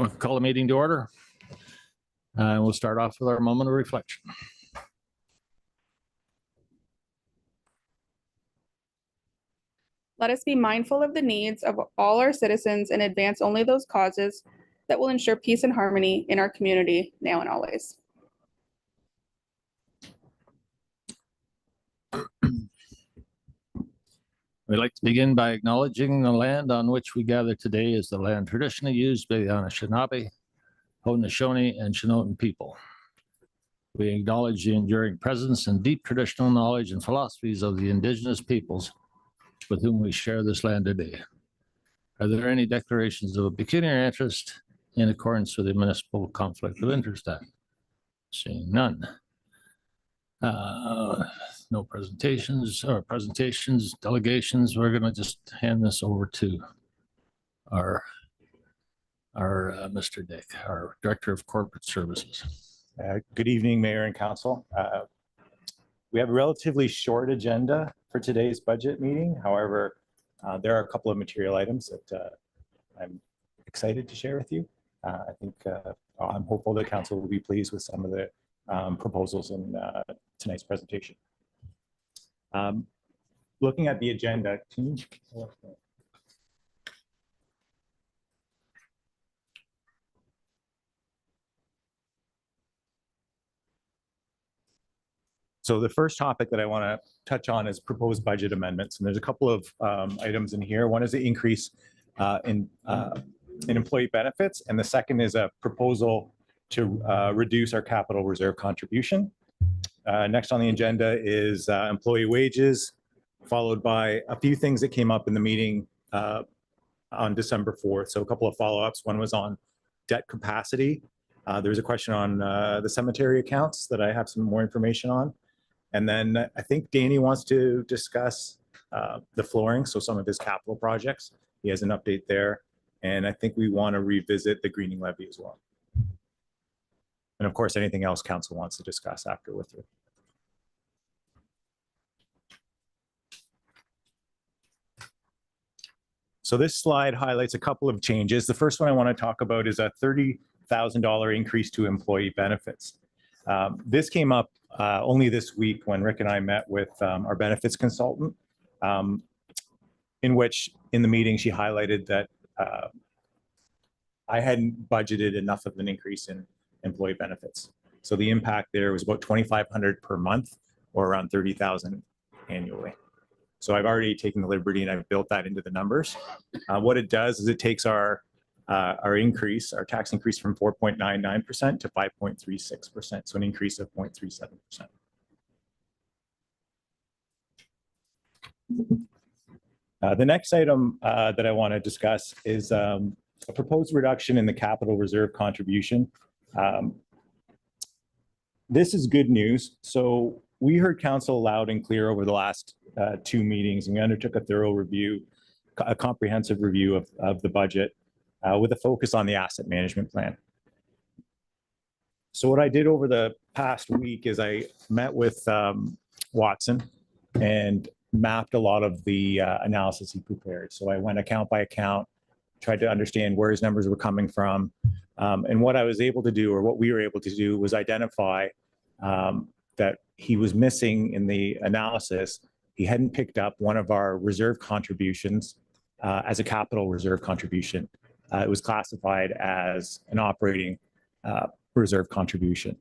I'll call the meeting to order. We'll start off with our moment of reflection. Let us be mindful of the needs of all our citizens and advance only those causes that will ensure peace and harmony in our community now and always. We'd like to begin by acknowledging the land on which we gather today is the land traditionally used by the Anishinaabe, Haudenosaunee, and Chinootan people. We acknowledge the enduring presence and deep traditional knowledge and philosophies of the Indigenous peoples with whom we share this land today. Are there any declarations of pecuniary interest in accordance with the Municipal Conflict of Interest Act? Seeing none. No presentations, delegations. We're going to just hand this over to our Mr. Dick, our Director of Corporate Services. Good evening, Mayor and Council. We have a relatively short agenda for today's budget meeting. However, there are a couple of material items that I'm excited to share with you. I think I'm hopeful that Council will be pleased with some of the proposals in tonight's presentation. Looking at the agenda, can you So the first topic that I want to touch on is proposed budget amendments. And there's a couple of items in here. One is the increase in employee benefits. And the second is a proposal to reduce our capital reserve contribution. Next on the agenda is employee wages, followed by a few things that came up in the meeting on December 4th. So a couple of follow-ups. One was on debt capacity. There was a question on the cemetery accounts that I have some more information on. And then I think Danny wants to discuss the flooring, so some of his capital projects. He has an update there. And I think we want to revisit the greening levy as well. And of course, anything else Council wants to discuss after we're through. So this slide highlights a couple of changes. The first one I want to talk about is a $30,000 increase to employee benefits. This came up only this week when Rick and I met with our benefits consultant, in the meeting she highlighted that I hadn't budgeted enough of an increase in employee benefits. So the impact there was about $2,500 per month or around $30,000 annually. So I've already taken the liberty and I've built that into the numbers. What it does is it takes our increase, our tax increase from 4.99% to 5.36%, so an increase of 0.37%. The next item that I want to discuss is a proposed reduction in the capital reserve contribution. This is good news. So we heard Council loud and clear over the last 2 meetings, and we undertook a thorough review, a comprehensive review of the budget with a focus on the asset management plan. So what I did over the past week is I met with Watson and mapped a lot of the analysis he prepared. So I went account by account, tried to understand where his numbers were coming from. And what I was able to do, or what we were able to do, was identify that he was missing in the analysis. He hadn't picked up one of our reserve contributions as a capital reserve contribution. It was classified as an operating reserve contribution.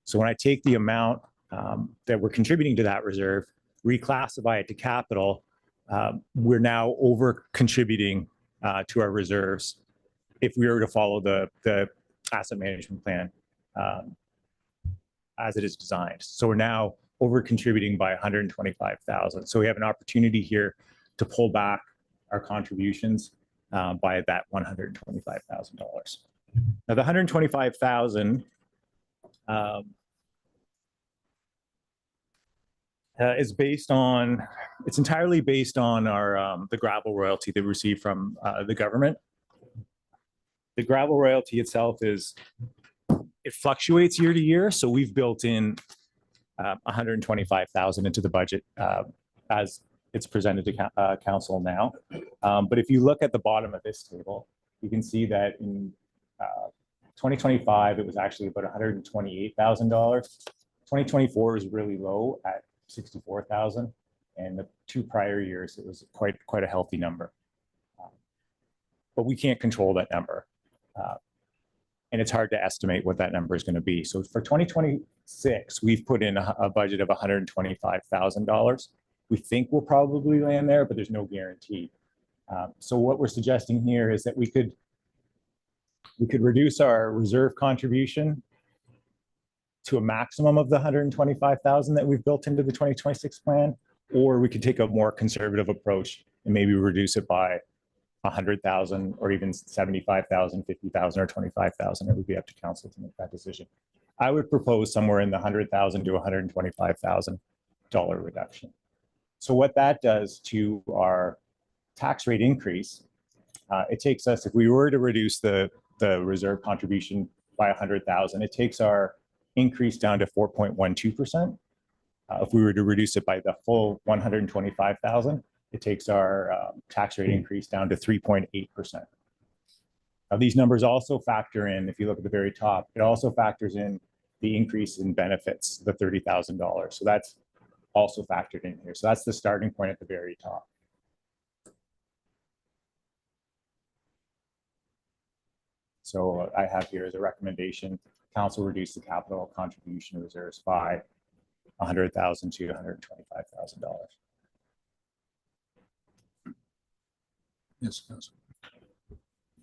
So when I take the amount that we're contributing to that reserve, reclassify it to capital, we're now over contributing to our reserves if we were to follow the asset management plan as it is designed. So we're now over contributing by $125,000. So we have an opportunity here to pull back our contributions by that $125,000. Now the $125,000 is based on, it's entirely based on our the gravel royalty that we receive from the government. The gravel royalty itself it fluctuates year to year, so we've built in $125,000 into the budget as it's presented to Council now. But if you look at the bottom of this table, you can see that in 2025, it was actually about $128,000. 2024 was really low at 64,000, and the 2 prior years it was quite a healthy number. But we can't control that number, and it's hard to estimate what that number is going to be. So for 2026, we've put in a budget of $125,000. We think we'll probably land there, but there's no guarantee. So what we're suggesting here is that we could reduce our reserve contribution to a maximum of the 125,000 that we've built into the 2026 plan, or we could take a more conservative approach and maybe reduce it by 100,000 or even 75,000, 50,000 or 25,000. It would be up to council to make that decision. I would propose somewhere in the $100,000 to $125,000 reduction. So what that does to our tax rate increase, it takes us, if we were to reduce the reserve contribution by 100,000, it takes our increase down to 4.12%. If we were to reduce it by the full 125,000, it takes our tax rate increase down to 3.8%. Now, these numbers also factor in, if you look at the very top, it also factors in the increase in benefits, the $30,000. So that's also factored in here. So that's the starting point at the very top. So I have here as a recommendation, council reduce the capital contribution reserves by $100,000 to $125,000. Yes, Councilor.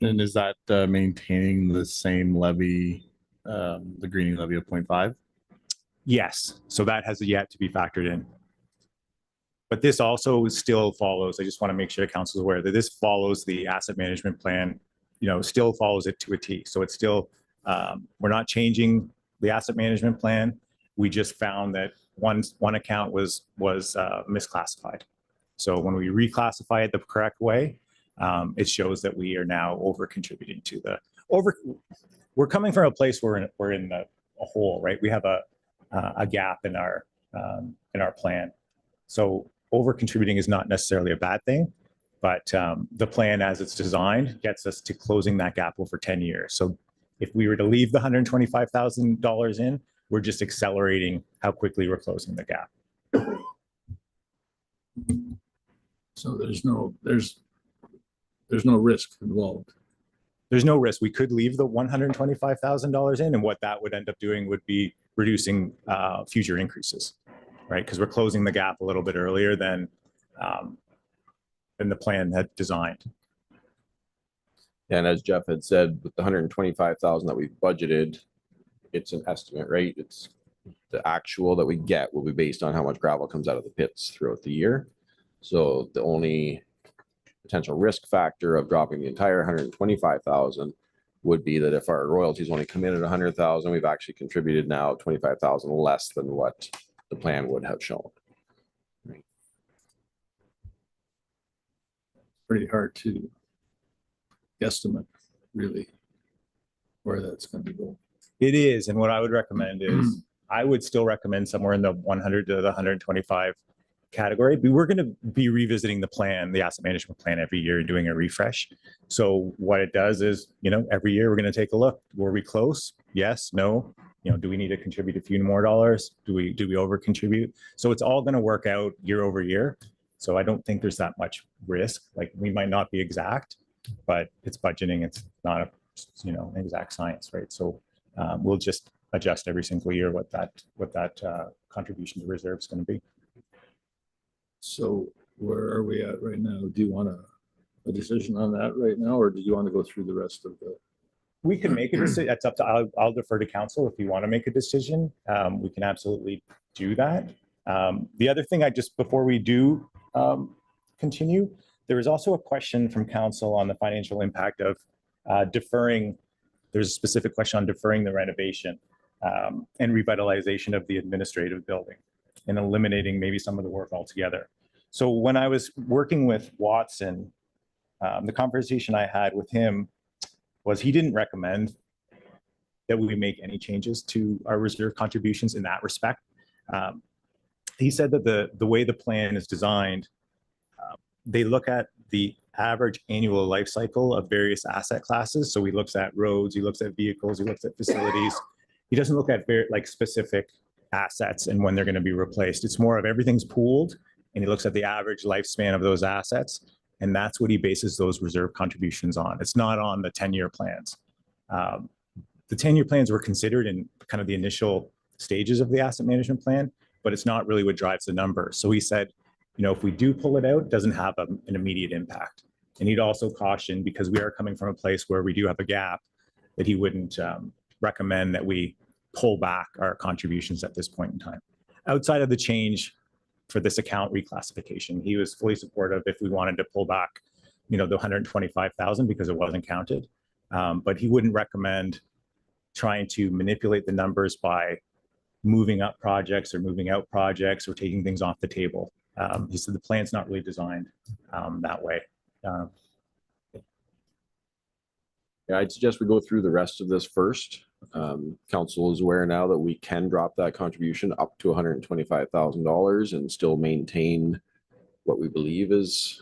And is that maintaining the same levy, the greening levy of 0.5? Yes, so that has yet to be factored in. But this also still follows, I just want to make sure council is aware that this follows the asset management plan, still follows it to a T. So it's still, we're not changing the asset management plan. We just found that one account was misclassified. So when we reclassify it the correct way, it shows that we are now over contributing to we're coming from a place where we're in a hole, right? We have a gap in our plan. So over contributing is not necessarily a bad thing, but the plan as it's designed gets us to closing that gap over 10 years. So if we were to leave the $125,000 in, we're just accelerating how quickly we're closing the gap. So there's no risk involved. There's no risk. We could leave the $125,000 in, and what that would end up doing would be reducing future increases, right? Because we're closing the gap a little bit earlier than the plan had designed. And as Jeff had said, with the 125,000 that we've budgeted, it's an estimate, right? It's the actual that we get will be based on how much gravel comes out of the pits throughout the year. So the only potential risk factor of dropping the entire 125,000 would be that if our royalties only come in at 100,000, we've actually contributed now 25,000 less than what the plan would have shown. Right. Pretty hard to guesstimate, really, where that's going to go. It is, and what I would recommend is I would still recommend somewhere in the 100 to the 125 category. But we're going to be revisiting the plan, the asset management plan every year and doing a refresh. So what it does is, every year we're going to take a look. Were we close? Yes, no. Do we need to contribute a few more dollars? Do we over contribute? So it's all going to work out year over year. So I don't think there's that much risk. Like, we might not be exact, but it's budgeting. It's not an exact science, right? So we'll just adjust every single year what that contribution to reserve is going to be. So where are we at right now? Do you want a decision on that right now, or do you want to go through the rest of the? We can make a decision. That's up to, I'll defer to council. If you want to make a decision, we can absolutely do that. The other thing before we do continue, there is also a question from council on the financial impact of deferring. There's a specific question on deferring the renovation and revitalization of the administrative building and eliminating maybe some of the work altogether. So when I was working with Watson, the conversation I had with him was he didn't recommend that we make any changes to our reserve contributions in that respect. He said that the way the plan is designed, they look at the average annual life cycle of various asset classes. So he looks at roads, he looks at vehicles, he looks at facilities. He doesn't look at like specific assets and when they're going to be replaced. It's more of everything's pooled, and he looks at the average lifespan of those assets, and that's what he bases those reserve contributions on. It's not on the 10-year plans. The 10-year plans were considered in kind of the initial stages of the asset management plan, but it's not really what drives the number. So he said, you know, if we do pull it out, it doesn't have an immediate impact. And he'd also caution, because we are coming from a place where we do have a gap, that he wouldn't recommend that we pull back our contributions at this point in time. Outside of the change for this account reclassification, he was fully supportive if we wanted to pull back, you know, the 125,000 because it wasn't counted. But he wouldn't recommend trying to manipulate the numbers by moving up projects or moving out projects or taking things off the table. He said the plan's not really designed that way. Yeah, I'd suggest we go through the rest of this first. Council is aware now that we can drop that contribution up to $125,000 and still maintain what we believe is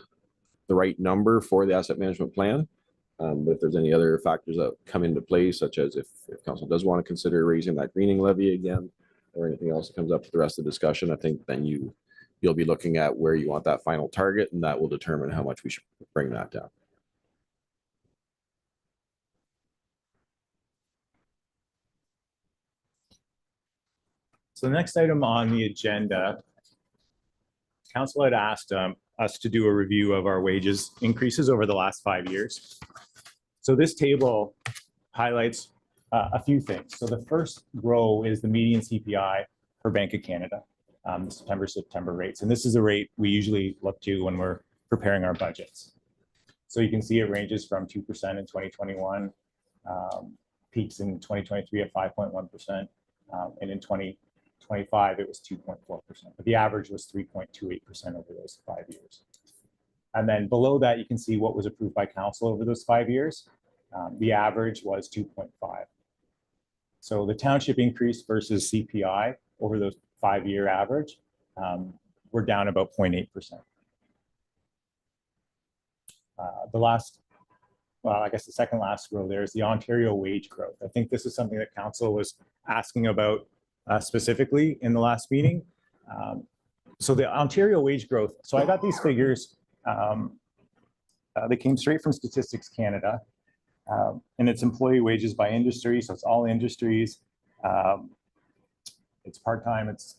the right number for the asset management plan. But if there's any other factors that come into play, such as if council does want to consider raising that greening levy again, or anything else that comes up with the rest of the discussion, I think then you'll be looking at where you want that final target, and that will determine how much we should bring that down. So the next item on the agenda, council had asked us to do a review of our wages increases over the last 5 years. So this table highlights a few things. So the first row is the median CPI for Bank of Canada, September rates. And this is a rate we usually look to when we're preparing our budgets. So you can see it ranges from 2% in 2021, peaks in 2023 at 5.1%, and in 2025 it was 2.4%, but the average was 3.28% over those 5 years. And then below that, you can see what was approved by council over those 5 years. The average was 2.5. So the township increase versus CPI over the 5-year average, we're down about 0.8%. The last, well, I guess the second last row there is the Ontario wage growth. I think this is something that council was asking about specifically in the last meeting. So the Ontario wage growth, so I got these figures, they came straight from Statistics Canada, and it's employee wages by industry. So it's all industries. It's part-time, it's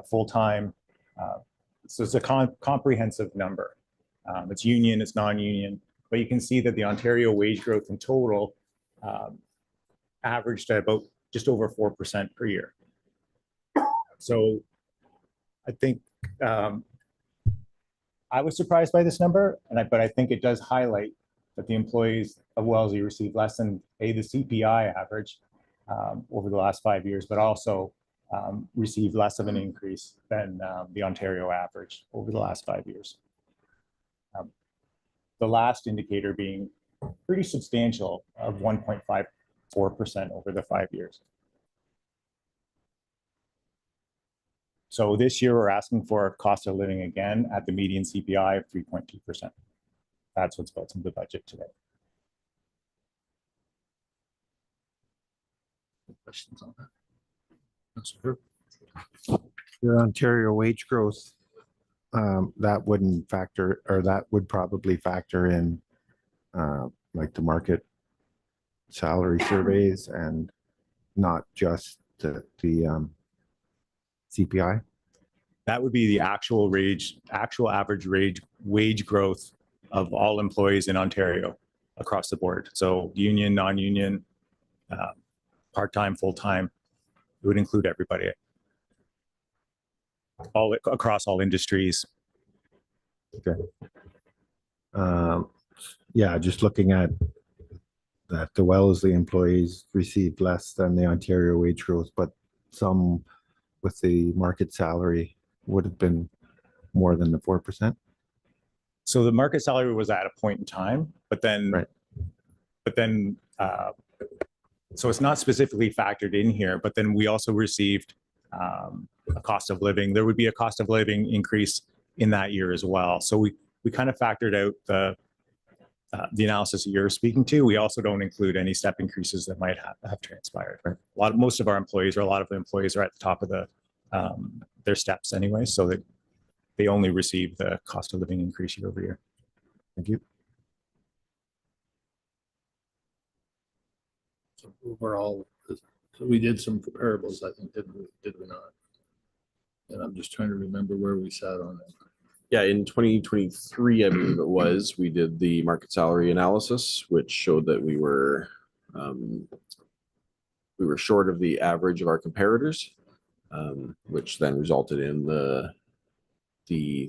full-time. So it's a comprehensive number. It's union, it's non-union, but you can see that the Ontario wage growth in total averaged at about just over 4% per year. So I think I was surprised by this number, but I think it does highlight that the employees of Wellesley receive less than the CPI average over the last 5 years, but also received less of an increase than the Ontario average over the last 5 years. The last indicator being pretty substantial of 1.54% over the 5 years. So this year we're asking for a cost of living again at the median CPI of 3.2%. That's what's built into the budget today. Questions on that? Your Ontario wage growth, that wouldn't factor, or that would probably factor in like the market salary surveys and not just the CPI. That would be the actual average wage growth of all employees in Ontario across the board. So union, non-union, part-time, full-time, it would include everybody. All across all industries. Okay. Yeah, just looking at that, the Wellesley employees received less than the Ontario wage growth, but some with the market salary would have been more than the 4%. So the market salary was at a point in time, but then, right. So it's not specifically factored in here, but then we also received a cost of living. There would be a cost of living increase in that year as well. So we kind of factored out the analysis that you're speaking to. We also don't include any step increases that might have transpired. Right? Most of our employees, or a lot of the employees, are at the top of their steps anyway, so that they only receive the cost of living increase year over year. Thank you. So overall, so we did some comparables, I think, did we not? And I'm just trying to remember where we sat on it. Yeah, in 2023, I believe it was, we did the market salary analysis, which showed that we were short of the average of our comparators, which then resulted in the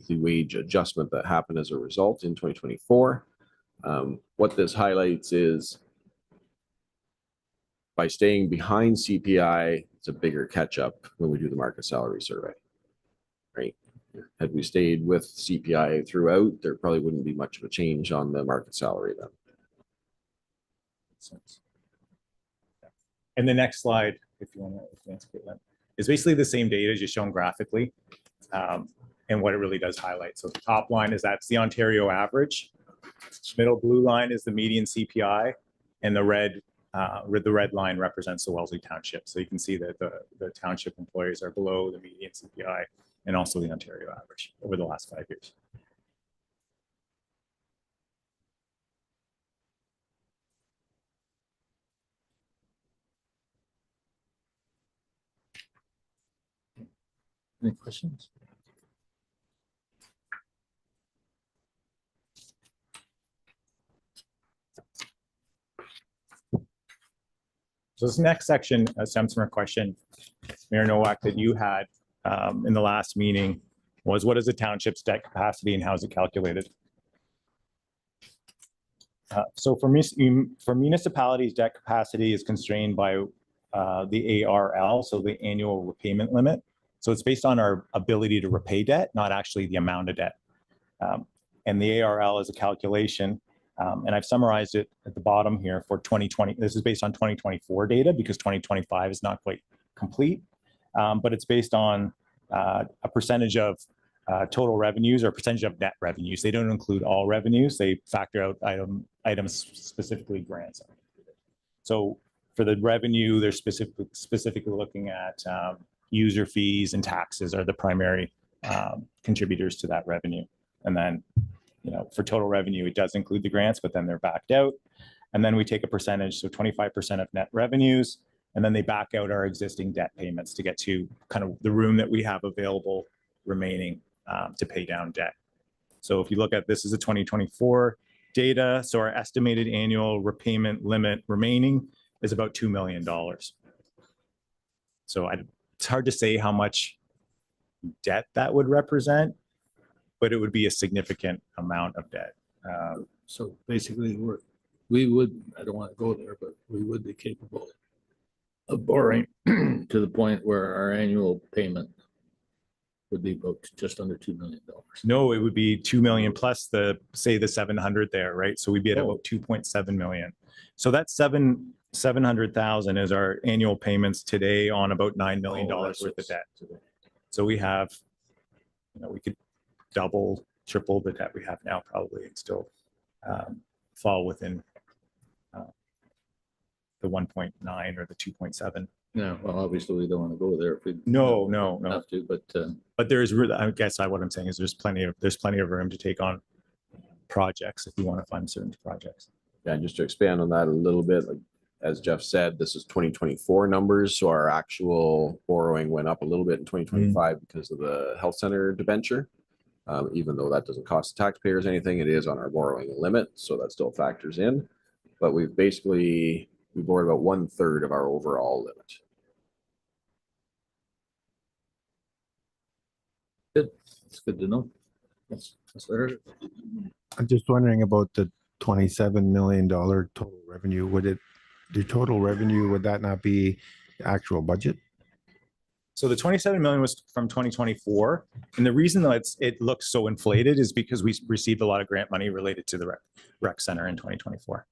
wage adjustment that happened as a result in 2024. What this highlights is by staying behind CPI, it's a bigger catch up when we do the market salary survey, right? Had we stayed with CPI throughout, there probably wouldn't be much of a change on the market salary then. And the next slide, if you want to answer that, is basically the same data just shown graphically, and what it really does highlight. So the top line is that's the Ontario average. Middle blue line is the median CPI, and the red line represents the Wellesley Township. So you can see that the township employees are below the median CPI and also the Ontario average over the last 5 years. Any questions? So this next section stems from a question, Mayor Nowak, that you had in the last meeting, was what is the township's debt capacity and how is it calculated? So for municipalities, debt capacity is constrained by the ARL, so the annual repayment limit. So it's based on our ability to repay debt, not actually the amount of debt. And the ARL is a calculation, and I've summarized it at the bottom here for 2020. This is based on 2024 data because 2025 is not quite complete, but it's based on a percentage of total revenues or percentage of net revenues. They don't include all revenues. They factor out items, specifically grants. So for the revenue, they're specifically looking at user fees and taxes are the primary contributors to that revenue. And then, for total revenue, it does include the grants, but then they're backed out. And then we take a percentage, so 25% of net revenues, and then they back out our existing debt payments to get to kind of the room that we have available remaining to pay down debt. So if you look at this is a 2024 data, so our estimated annual repayment limit remaining is about $2 million. So it's hard to say how much debt that would represent, but it would be a significant amount of debt. So basically, we would, I don't want to go there, but we would be capable of borrowing to the point where our annual payment would be about just under $2 million. No, it would be 2 million plus the 700 there, right? So we'd be at about 2.7 million. So that's 700,000 is our annual payments today on about $9 million worth of debt. So we have, we could double, triple the debt we have now probably and still fall within the 1.9 or the 2.7. Yeah, well, obviously we don't want to go there if we No. have to, But there's, I guess what I'm saying is there's plenty of room to take on projects if you want to fund certain projects. Yeah, just to expand on that a little bit, like as Jeff said, this is 2024 numbers, so our actual borrowing went up a little bit in 2025 because of the health center debenture. Even though that doesn't cost the taxpayers anything, it is on our borrowing limit, so that still factors in. But we borrowed about 1/3 of our overall limit. Good. It's good to know. That's fair. I'm just wondering about the $27 million total revenue. Would that not be the actual budget? So the 27 million was from 2024. And the reason that it looks so inflated is because we received a lot of grant money related to the rec center in 2024.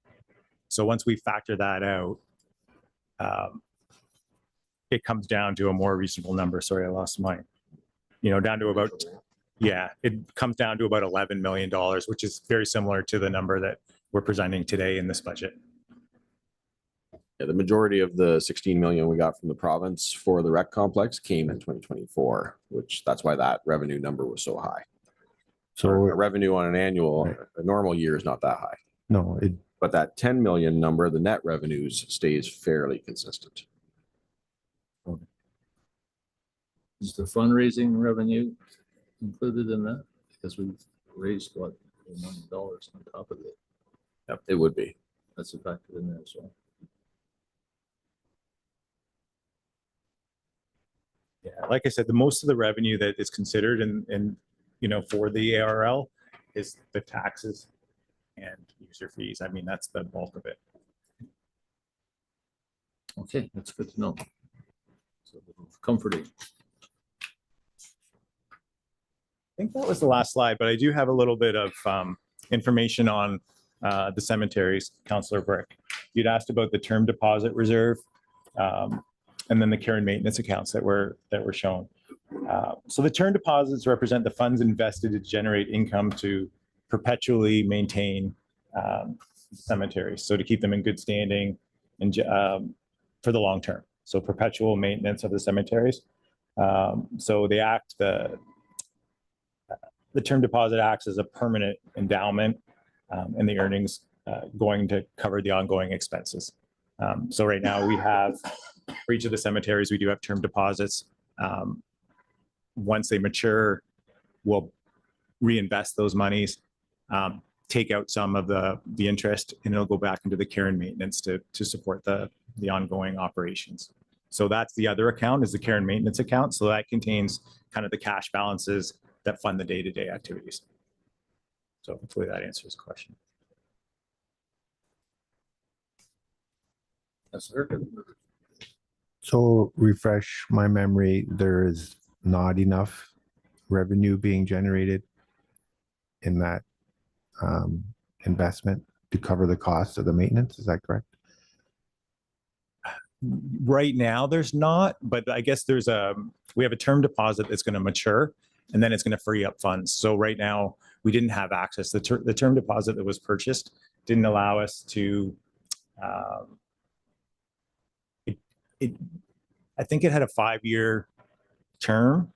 So once we factor that out, it comes down to a more reasonable number. Sorry, I lost mine. Down to about, it comes down to about $11 million, which is very similar to the number that we're presenting today in this budget. Yeah, the majority of the 16 million we got from the province for the rec complex came in 2024, which that's why that revenue number was so high. So So, revenue on an annual, Right. a normal year is not that high, no, it, but that 10 million number, the net revenues stays fairly consistent. Is the fundraising revenue included in that? Because we've raised what, $1 million on top of it. Yep, it would be. That's a factor in there as well. Yeah, like I said, the most of the revenue that is considered in for the ARL is the taxes and user fees. I mean, that's the bulk of it. Okay, that's good to know. So comforting. I think that was the last slide, but I do have a little bit of information on the cemeteries, Councillor Brick. You'd asked about the term deposit reserve and then the care and maintenance accounts that were shown. So the term deposits represent the funds invested to generate income to perpetually maintain cemeteries, so to keep them in good standing and for the long term. So perpetual maintenance of the cemeteries. So the term deposit acts as a permanent endowment, and the earnings going to cover the ongoing expenses. So right now we have, for each of the cemeteries, we do have term deposits. Once they mature, we'll reinvest those monies, take out some of the interest, and it'll go back into the care and maintenance to support the ongoing operations. So that's the other account, is the care and maintenance account. So that contains kind of the cash balances that fund the day-to-day activities. So hopefully that answers the question. That's very. so refresh my memory, there is not enough revenue being generated in that investment to cover the cost of the maintenance. Is that correct? Right now, there's not, but I guess we have a term deposit that's going to mature, and then it's going to free up funds. So right now, we didn't have access. The term deposit that was purchased didn't allow us to. I think it had a 5-year term,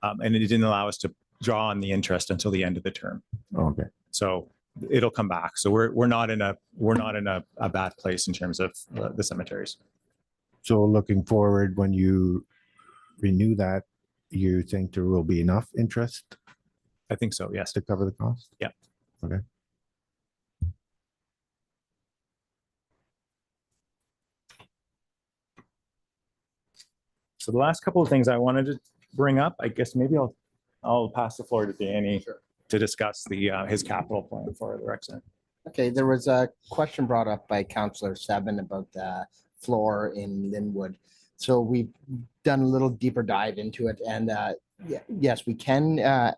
and it didn't allow us to draw on the interest until the end of the term. Okay. So it'll come back. So we're not in a bad place in terms of the cemeteries. So looking forward, when you renew that, you think there will be enough interest I think so. Yes. to cover the cost? Yeah. Okay. So the last couple of things I wanted to bring up, I guess maybe I'll pass the floor to Danny to discuss his capital plan for the rec center. Okay, there was a question brought up by Councillor Seven about the floor in Linwood. So we've done a little deeper dive into it, and yes, we can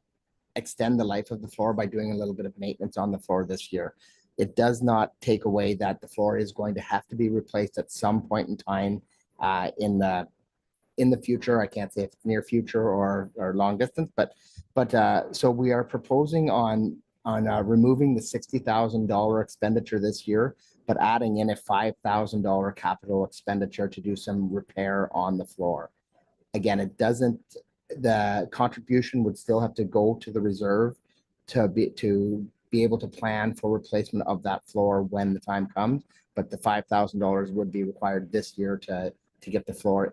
extend the life of the floor by doing a little bit of maintenance on the floor this year. It does not take away that the floor is going to have to be replaced at some point in time in the future. I can't say if it's near future or long distance, but so we are proposing on removing the $60,000 expenditure this year, but adding in a $5,000 capital expenditure to do some repair on the floor. Again, the contribution would still have to go to the reserve to be able to plan for replacement of that floor when the time comes, but the $5,000 would be required this year to get the floor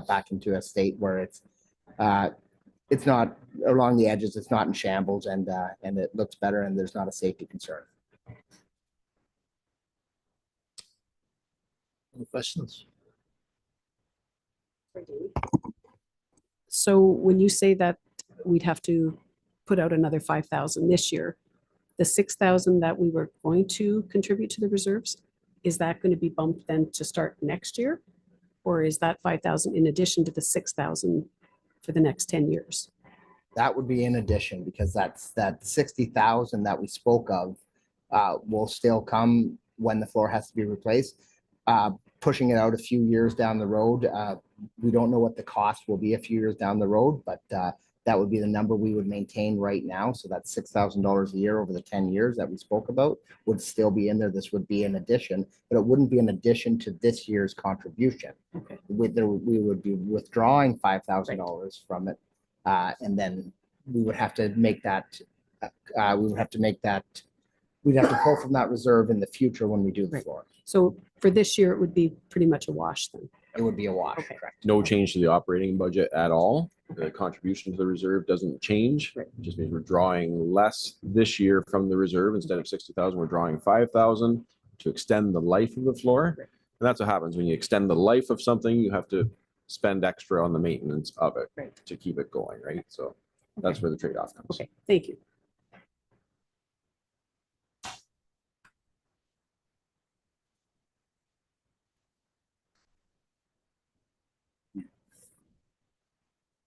back into a state where it's not along the edges, it's not in shambles, and it looks better, and there's not a safety concern. Any questions? So when you say that we'd have to put out another 5,000 this year, the 6,000 that we were going to contribute to the reserves, is that going to be bumped then to start next year? Or is that 5,000 in addition to the 6,000 for the next 10 years? That would be in addition, because that 60,000 that we spoke of will still come when the floor has to be replaced. Pushing it out a few years down the road, we don't know what the cost will be a few years down the road, but That would be the number we would maintain right now. So that's $6,000 a year over the 10 years that we spoke about would still be in there. This would be an addition, but it wouldn't be an addition to this year's contribution. Okay. We would be withdrawing $5,000 from it. And then we would have to make that, we'd have to pull from that reserve in the future when we do the Right. floor. So for this year, it would be pretty much a wash then. It would be a wash, Okay. correct? No change to the operating budget at all. The contribution to the reserve doesn't change. Right. It just means we're drawing less this year from the reserve. Instead of 60,000, we're drawing 5,000 to extend the life of the floor. Right. And that's what happens when you extend the life of something, you have to spend extra on the maintenance of it Right. to keep it going, right? So that's Okay. where the trade-off comes. Okay, thank you.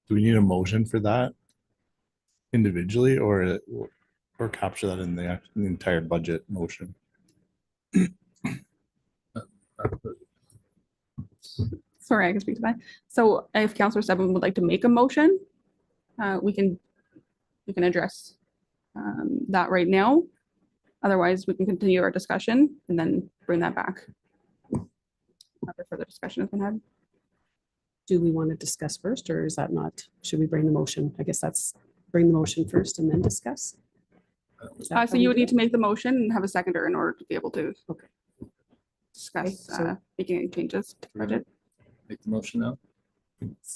Do we need a motion for that individually or capture that in the entire budget motion? Sorry, I can speak to that. So if Councillor Seven would like to make a motion, we can address that right now. Otherwise, we can continue our discussion and then bring that back after further discussion has been had. Do we want to discuss first, or is that not, should we bring the motion? I guess that's bring the motion first and then discuss. Is that So how you we would do need it? to make the motion and have a seconder in order to be able to Okay. discuss so- making any changes to the budget. Make the motion now.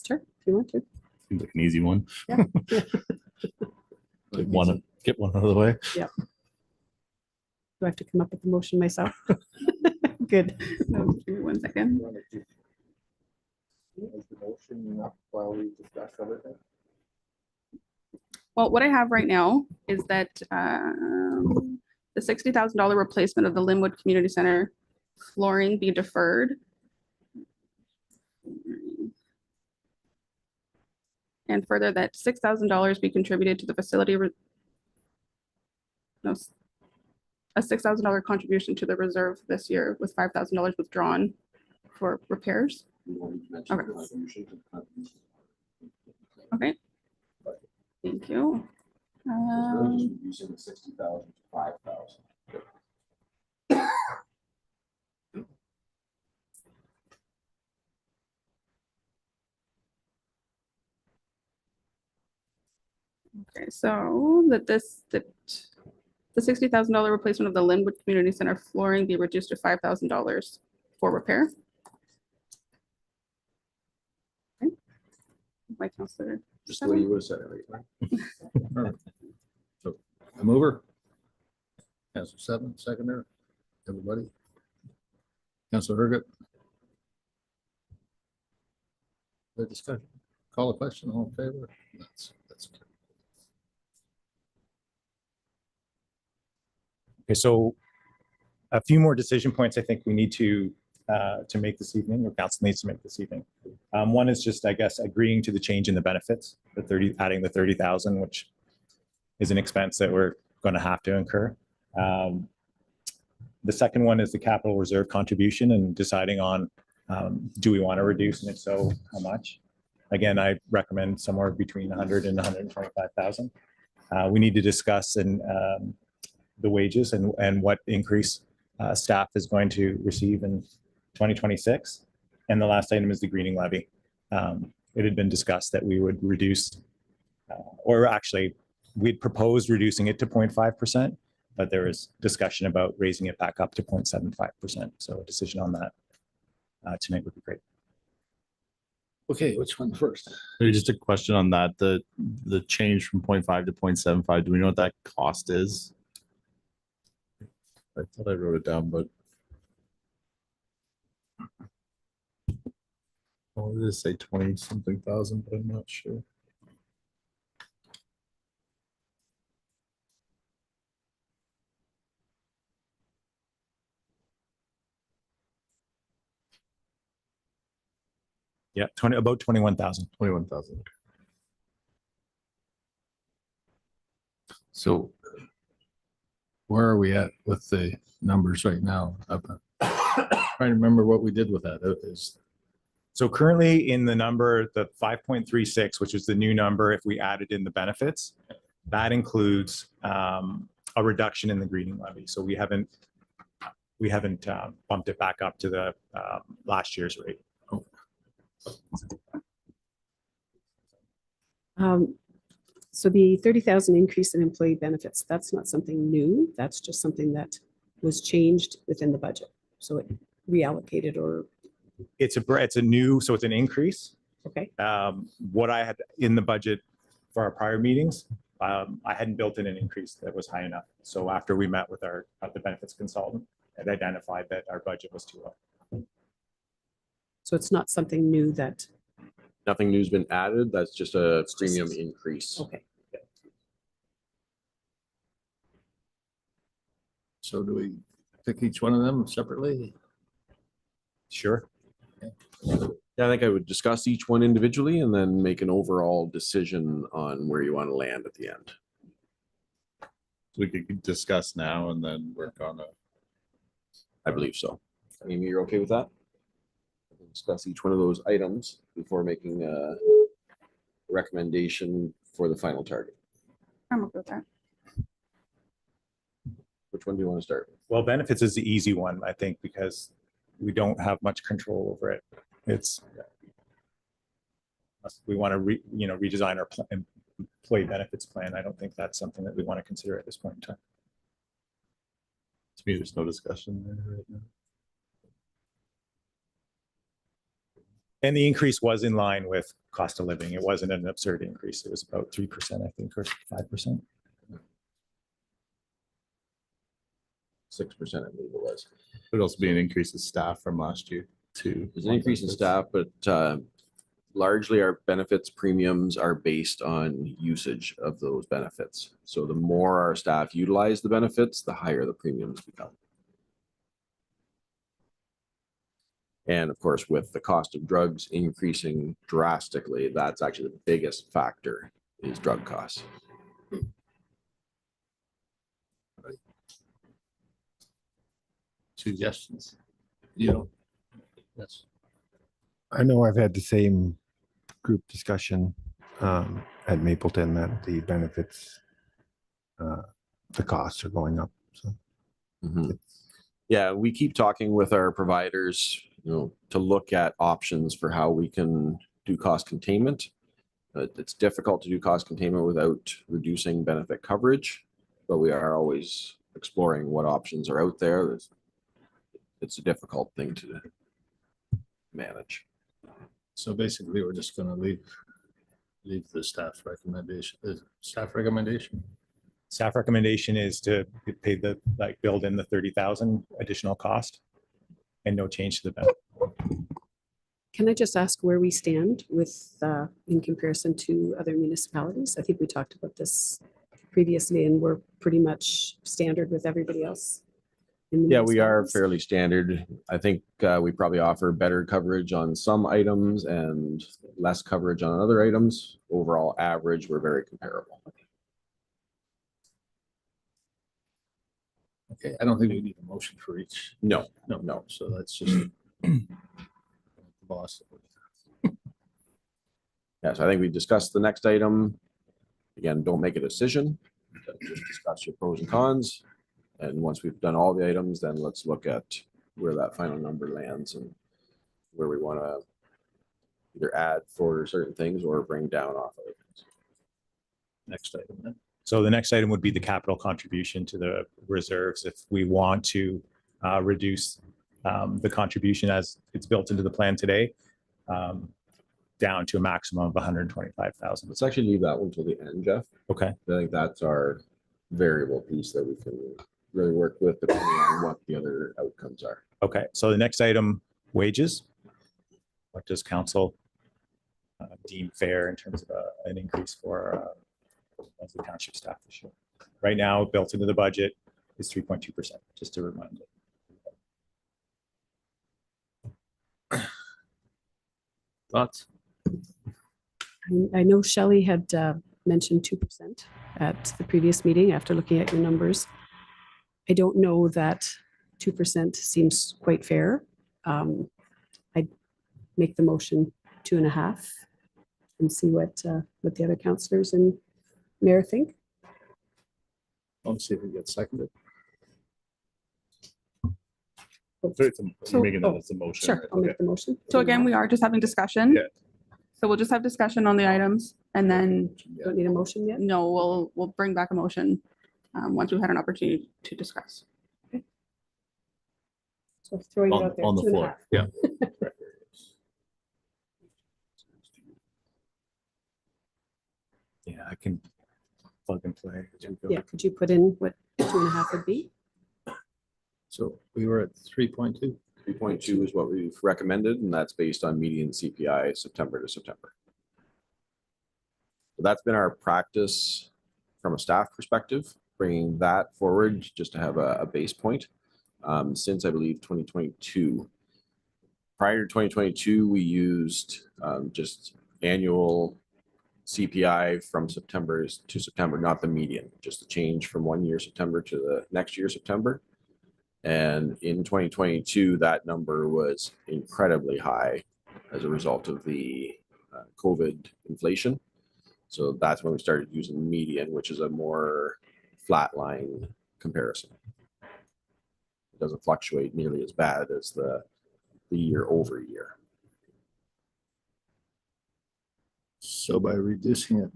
Sure, if you want to. Seems like an easy one. Yeah. Get one out of the way. Do I have to come up with the motion myself? Good. No, give me 1 second. While we discuss everything. Well, what I have right now is that the $60,000 replacement of the Linwood Community Center flooring be deferred. And further, that $6,000 be contributed to the facility. No, a $6,000 contribution to the reserve this year with $5,000 withdrawn for repairs. Okay. Thank you. Using 60,000 to 5,000. Okay, so that the $60,000 replacement of the Linwood Community Center flooring be reduced to $5,000 for repair. Okay. My counselor. Just the way you would have said it, right? So a mover. Councillor Seven, seconder, everybody. Councillor Herget. The discussion, call a question, all in favor? That's okay. Okay, so a few more decision points I think we need to make this evening, or council needs to make this evening. One is just, I guess, agreeing to the change in the benefits, adding the 30,000, which is an expense that we're going to have to incur. The second one is the capital reserve contribution and deciding on, do we want to reduce, and if so, how much? Again, I recommend somewhere between 100 and 125,000. We need to discuss the wages and what increase staff is going to receive in 2026. And the last item is the greening levy. It had been discussed that we would reduce, or actually we'd proposed reducing it to 0.5%, but there was discussion about raising it back up to 0.75%. So a decision on that tonight would be great. Okay, which one first? Maybe just a question on that, the change from 0.5 to 0.75, do we know what that cost is? I thought I wrote it down, but. Oh, did it say 20 something thousand, but I'm not sure. Yeah, about 21,000. 21,000. So where are we at with the numbers right now? Trying to remember what we did with that. It is So currently in the number, the 5.36, which is the new number, if we added in the benefits, that includes a reduction in the greening levy. So we haven't bumped it back up to the last year's rate. So the 30,000 increase in employee benefits, that's not something new. That's just something that was changed within the budget. So it reallocated or, It's a new, so it's an increase. okay, What I had in the budget for our prior meetings, I hadn't built in an increase that was high enough. So after we met with the benefits consultant, it identified that our budget was too low. so it's not something new that, Nothing new's been added. That's just a premium increase. okay. So do we pick each one of them separately? Sure. Yeah, I think I would discuss each one individually and then make an overall decision on where you want to land at the end. We could discuss now and then work on a. I believe so. Amy, you're okay with that? Discuss each one of those items before making a recommendation for the final target. I'm okay with that. Which one do you want to start with? Well, benefits is the easy one, I think, because we don't have much control over it. It's we want to redesign our employee benefits plan. I don't think that's something that we want to consider at this point in time. To me, there's no discussion there right now. And the increase was in line with cost of living. It wasn't an absurd increase. It was about 3%, I think, or 5%. 6%, I believe it was. There'd also be an increase in staff from last year too. There's an increase in staff, but largely our benefits premiums are based on usage of those benefits. So the more our staff utilize the benefits, the higher the premiums become. And of course, with the cost of drugs increasing drastically, that's actually the biggest factor is drug costs. Suggestions? You know, yes. I know I've had the same group discussion at Mapleton that the benefits, the costs are going up. So Yeah, we keep talking with our providers, to look at options for how we can do cost containment. It's difficult to do cost containment without reducing benefit coverage, but we are always exploring what options are out there. It's a difficult thing to manage. So basically, we're just gonna leave the staff recommendation, staff recommendation. Staff recommendation is to pay build in the 30,000 additional cost and no change to the benefit. Can I just ask where we stand with, in comparison to other municipalities? I think we talked about this previously and we're pretty much standard with everybody else. Yeah, we are fairly standard. I think we probably offer better coverage on some items and less coverage on other items. Overall average, we're very comparable. Okay, I don't think we need a motion for each. No. No. So that's just the boss. Yeah, so I think we discussed the next item. Again, don't make a decision. Just discuss your pros and cons. And once we've done all the items, then let's look at where that final number lands and where we want to either add for certain things or bring down off of it. Next item then. So the next item would be the capital contribution to the reserves. If we want to reduce the contribution as it's built into the plan today, down to a maximum of 125,000. Let's actually leave that one till the end, Jeff. Okay. I think that's our variable piece that we can really work with depending on what the other outcomes are. Okay. So the next item, wages. What does council deem fair in terms of an increase for as the township staff this year? Right now, built into the budget is 3.2%, just to remind you. Thoughts? I know Shelley had mentioned 2% at the previous meeting after looking at your numbers. I don't know that 2% seems quite fair. make the motion 2.5 and see what the other councillors and mayor think. Let's see if it gets seconded. You're making that oh, as a motion. Sure, right? I'll Okay. make the motion. So again, we are just having discussion. Yeah. So we'll just have discussion on the items and then, Don't need a motion yet? no, we'll bring back a motion once we've had an opportunity to discuss. So throwing it On out there. on the 2.5. floor, yeah. Yeah, I can plug and play. as we go. Yeah, could you put in what 2.5 would be? So we were at 3.2. 3.2 is what we've recommended, and that's based on median CPI September to September. So that's been our practice from a staff perspective, bringing that forward just to have a base point since I believe 2022. Prior to 2022, we used just annual CPI from September to September, not the median, just the change from one year September to the next year September. And in 2022, that number was incredibly high as a result of the COVID inflation. So that's when we started using median, which is a more flatline comparison. It doesn't fluctuate nearly as bad as the year over year. So by reducing it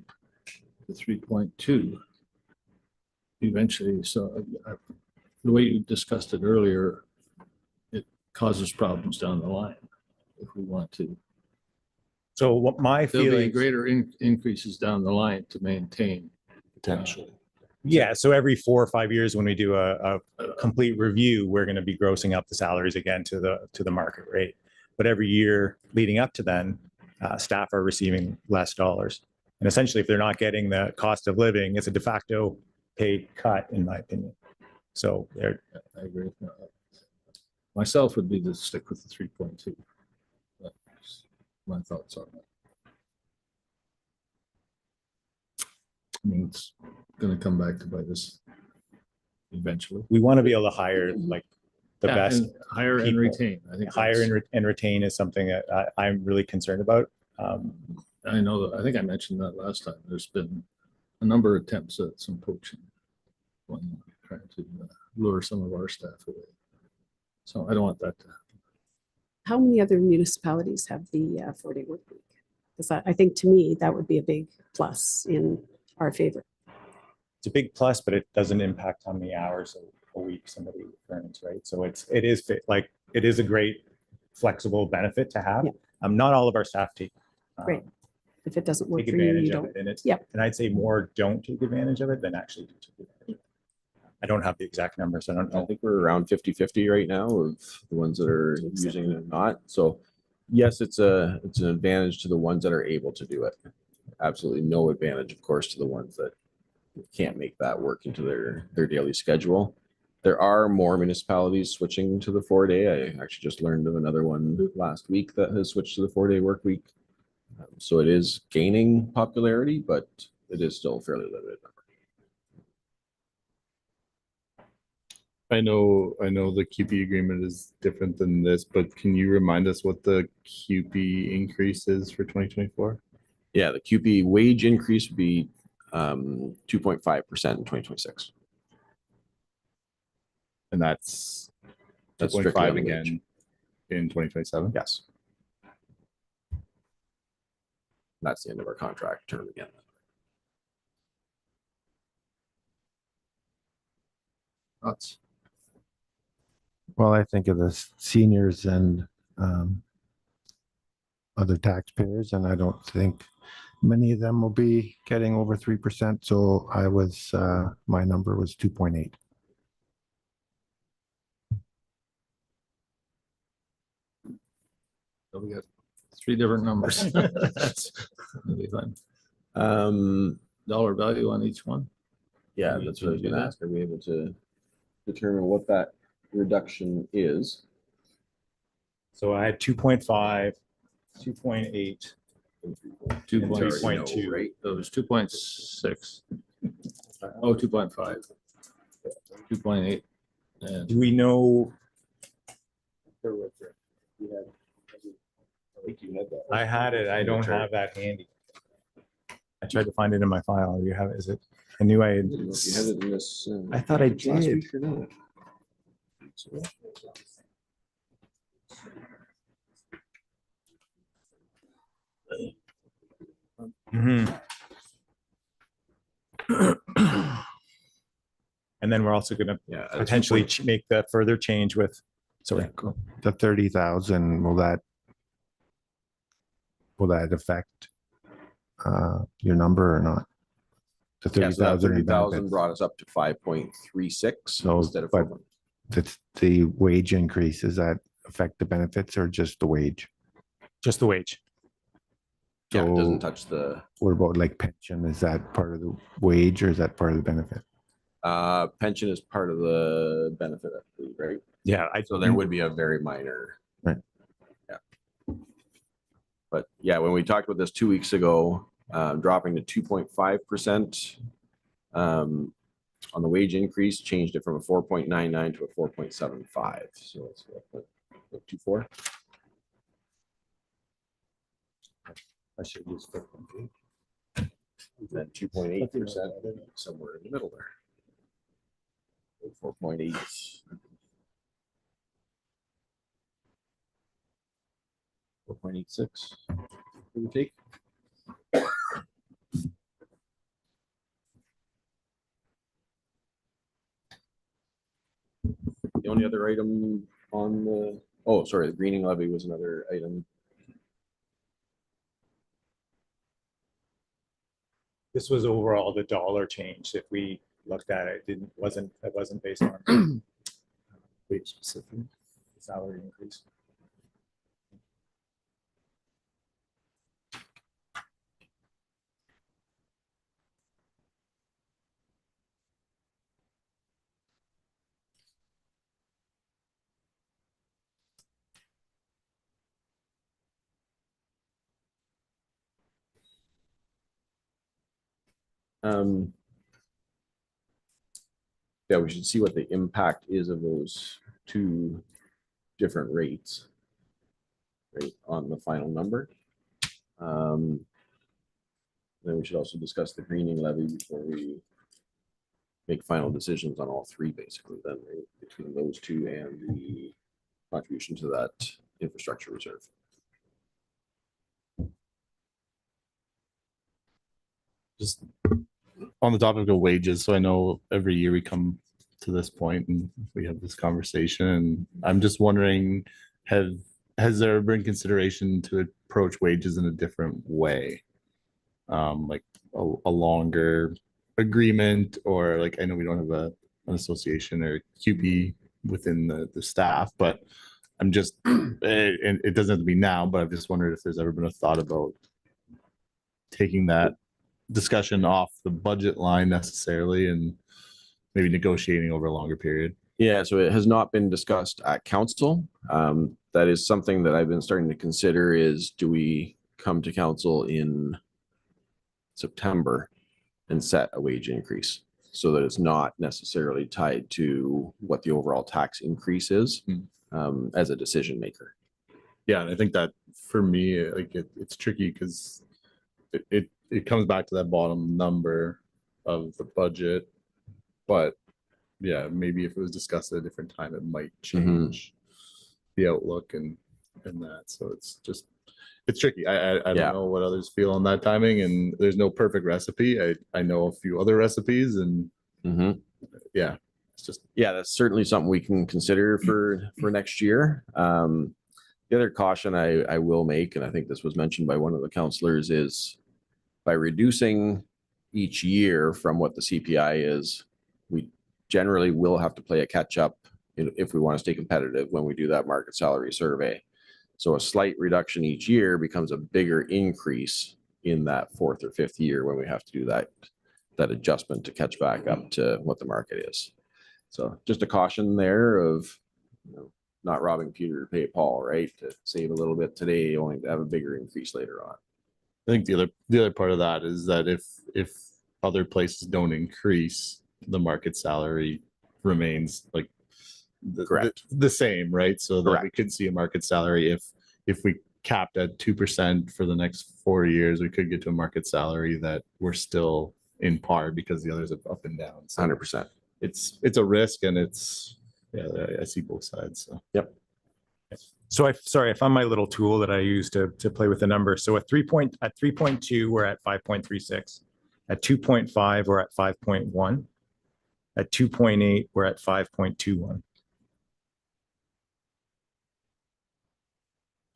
to 3.2, eventually, so the way you discussed it earlier, it causes problems down the line if we want to. So what my There'll be feeling, greater increases down the line to maintain. Potentially. yeah, so every 4 or 5 years when we do a complete review, we're going to be grossing up the salaries again to the market rate. But every year leading up to then, staff are receiving less dollars. And essentially, if they're not getting the cost of living, it's a de facto pay cut, in my opinion. So they're, I agree. Myself would be to stick with the 3.2. That's my thoughts on that. I mean, it's going to come back to bite us eventually. we want to be able to hire like the Yeah, best. and hire and people. retain. I think Hire that's- and retain is something that I'm really concerned about. I know that, I think I mentioned that last time. There's been a number of attempts at some poaching when trying to lure some of our staff away. So I don't want that to happen. How many other municipalities have the 4-day work week? Because I think to me, that would be a big plus in our favor. It's a big plus, but it doesn't impact how many hours a week somebody earns, right? So it is a great flexible benefit to have. Yeah. Not all of our staff take Great. If it doesn't work take for you, you advantage of don't. it, and it's Yep. and I'd say more don't take advantage of it than actually do take advantage. I don't have the exact numbers. I don't I know. think we're around 50-50 right now of the ones that are using it and not. So yes, it's an advantage to the ones that are able to do it. Absolutely no advantage, of course, to the ones that can't make that work into their daily schedule. There are more municipalities switching to the 4-day. I actually just learned of another one last week that has switched to the 4-day work week. So it is gaining popularity, but it is still fairly limited. I know the QP agreement is different than this, but can you remind us what the QP increase is for 2024? Yeah, the QP wage increase would be 2.5% in 2026. And that's That's 2.5 strictly on the again wage. in 2027? Yes. That's the end of our contract term again. Thoughts? Well, I think of the seniors and other taxpayers, and I don't think many of them will be getting over 3%. So I was, my number was 2.8. So we got 3 different numbers. That'll be fun. Dollar value on each one. Yeah, Can you- that's what I was can you do gonna that? ask. Are we able to determine what that reduction is? So I had 2.5, 2.8. 2.2, right? So it was 2.6. Oh, 2.5. 2.8. And Do we know? think you had that. I had it. I don't have that handy. I tried to find it in my file. You have it? Is it? I knew I had. You had it in this. I thought I last did. week or not? Mhm. And then we're also going to Yeah. potentially make the further change with, sorry, go. The 30,000, will that affect your number or not? The Yeah, so that 30,000 in 30,000 benefits. brought us up to 5.36 So, instead of but 4. That's the wage increase. Does that affect the benefits or just the wage? Just the wage. Yeah, it doesn't So touch the what about like pension? Is that part of the wage or is that part of the benefit? pension is part of the benefit, I believe, right? Yeah. So there would be a very minor. Right. Yeah. But yeah, when we talked about this 2 weeks ago, dropping to 2.5% on the wage increase, changed it from a 4.99 to a 4.75. So it's 24. I should use 4.8. Then 2.8%, somewhere in the middle there. 4.8. 4.86. Give or take. The only other item on the, oh, sorry, the greening levy was another item. This was overall the dollar change. If we looked at it, it wasn't based on wage specific salary increase. Yeah, we should see what the impact is of those two different rates, right, on the final number. Then we should also discuss the greening levy before we make final decisions on all three, basically, then, right, between those two and the contribution to that infrastructure reserve. Just on the topic of wages, so I know every year we come to this point and we have this conversation, and I'm just wondering, has there been consideration to approach wages in a different way? Like a longer agreement, or like, I know we don't have an association or QP within the staff, but I'm just, and it doesn't have to be now, but I've just wondered if there's ever been a thought about taking that discussion off the budget line necessarily and maybe negotiating over a longer period. Yeah, so it has not been discussed at council. That is something that I've been starting to consider is, do we come to council in September and set a wage increase so that it's not necessarily tied to what the overall tax increase is as a decision maker. Yeah, and I think that for me, like it's tricky because it comes back to that bottom number of the budget, but yeah, maybe if it was discussed at a different time, it might change the outlook and that. So it's tricky. I don't know what others feel on that timing, and there's no perfect recipe. I know a few other recipes, and yeah, it's just, yeah, that's certainly something we can consider for next year. The other caution I will make, and I think this was mentioned by one of the counselors, is by reducing each year from what the CPI is, we generally will have to play a catch up if we want to stay competitive when we do that market salary survey. So a slight reduction each year becomes a bigger increase in that fourth or fifth year when we have to do that adjustment to catch back up to what the market is. So just a caution there of, not robbing Peter to pay Paul, right? To save a little bit today, only to have a bigger increase later on. I think the other part of that is that if other places don't increase, the market salary remains like the same, right? So that we could see a market salary if we capped at 2% for the next 4 years, we could get to a market salary that we're still in par because the others have up and down. So 100%. it's a risk, and it's, yeah, I see both sides. So So sorry, I found my little tool that I use to play with the numbers. So at 3.2, we're at 5.36. At 2.5, we're at 5.1. At 2.8, we're at 5.21.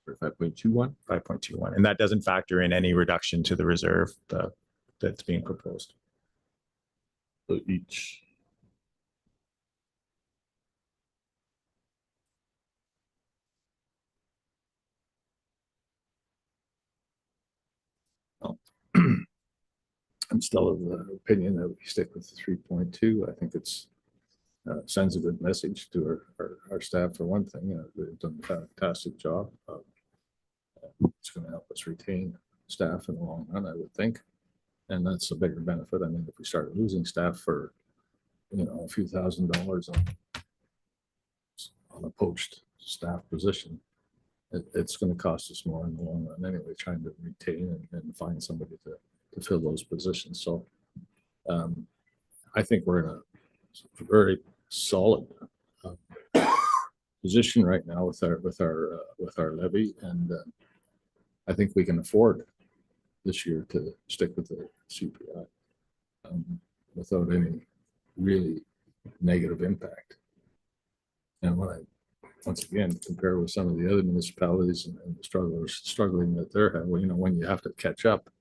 5.21. 5.21. And that doesn't factor in any reduction to the reserve that's being proposed. So each. I'm still of the opinion that we stick with the 3.2. I think it's sends a good message to our staff for one thing. They've done a fantastic job. It's going to help us retain staff in the long run, I would think. And that's a bigger benefit. I mean, if we start losing staff for, a few $1,000s on a poached staff position, it's going to cost us more in the long run anyway, trying to retain and find somebody to fill those positions. So I think we're in a very solid position right now with our levy, and I think we can afford this year to stick with the CPI without any really negative impact. And when I once again compare with some of the other municipalities and the struggling that they're having, when you have to catch up,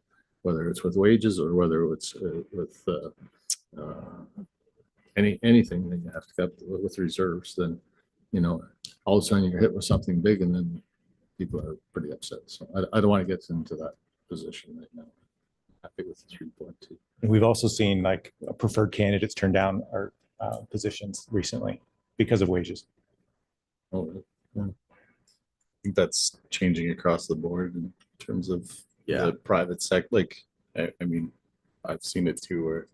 whether it's with wages or whether it's with anything that you have to get with reserves, then all of a sudden you're hit with something big, and then people are pretty upset. So I don't want to get into that position right now. Happy with the 3.2. And we've also seen like preferred candidates turn down our positions recently because of wages. Oh, I think that's changing across the board in terms of Yeah. the private sector. Like, I mean, I've seen it too, where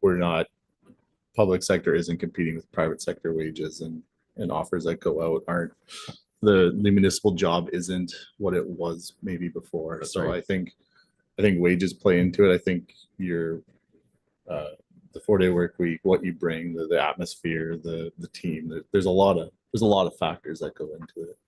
we're not, public sector isn't competing with private sector wages, and offers that go out aren't, the municipal job isn't what it was maybe before. That's So right. I think wages play into it. I think your the 4-day work week, what you bring, the atmosphere, the team, there's a lot of factors that go into it.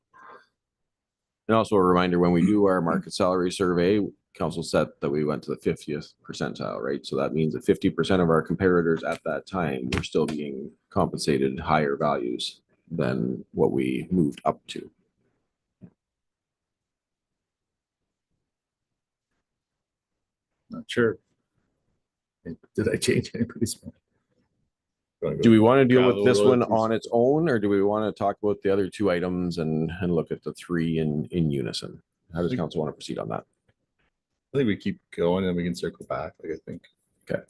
And also a reminder, when we do our market salary survey, council said that we went to the 50th percentile, right? So that means that 50% of our comparators at that time were still being compensated higher values than what we moved up to. not sure. Did I change anybody's mind? Do we want to deal with Gravel this one royalties. on its own, or do we want to talk about the other two items and look at the three in unison? How does council want to proceed on that? I think we keep going and we can circle back. Like, I think. Okay.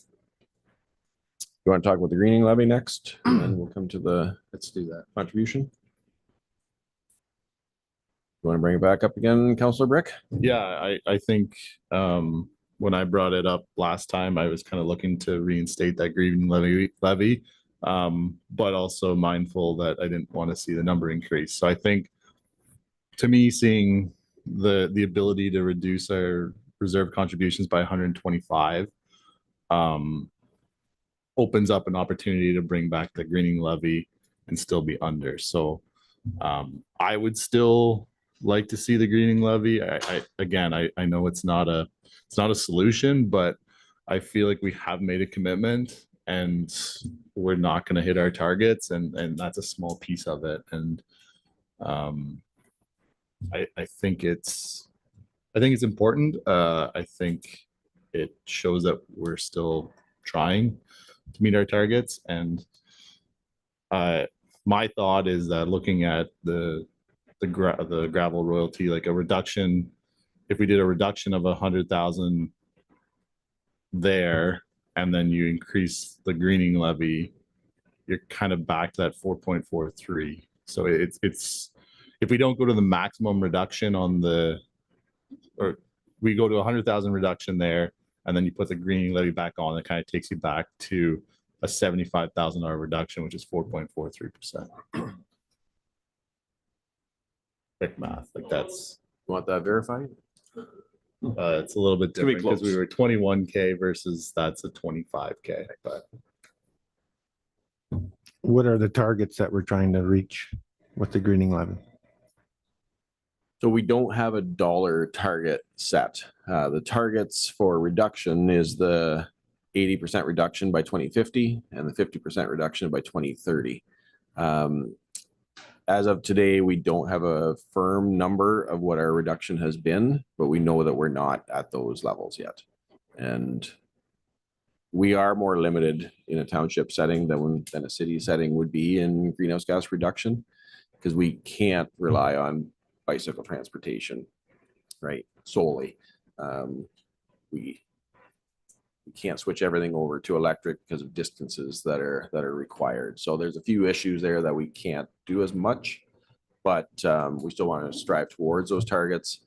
You want to talk about the greening levy next, and then we'll come to the Let's do that. contribution. You want to bring it back up again, Councillor Brick? Yeah, I think when I brought it up last time, I was kind of looking to reinstate that green levy, but also mindful that I didn't want to see the number increase. So I think, to me, seeing the ability to reduce our reserve contributions by 125 opens up an opportunity to bring back the greening levy and still be under. So I would still like to see the greening levy. I know it's not a solution, but I feel like we have made a commitment and we're not going to hit our targets, and that's a small piece of it. And I think it's important. I think it shows that we're still trying to meet our targets. And my thought is that looking at the gravel royalty, like a reduction, if we did a reduction of 100,000 there, and then you increase the greening levy, you're kind of back to that 4.43. So it's if we don't go to the maximum reduction or we go to 100,000 reduction there, and then you put the greening levy back on, it kind of takes you back to a $75,000 reduction, which is 4.43%. Quick math, like that's Want that verified? It's a little bit gonna be different because we close. were 21K versus that's a 25K, but What are the targets that we're trying to reach with the greening levy? So we don't have a dollar target set. The targets for reduction is the 80% reduction by 2050 and the 50% reduction by 2030. As of today, we don't have a firm number of what our reduction has been, but we know that we're not at those levels yet. And we are more limited in a township setting than a city setting would be in greenhouse gas reduction, because we can't rely on bicycle transportation, right, solely. We can't switch everything over to electric because of distances that are required. So there's a few issues there that we can't do as much, but we still want to strive towards those targets,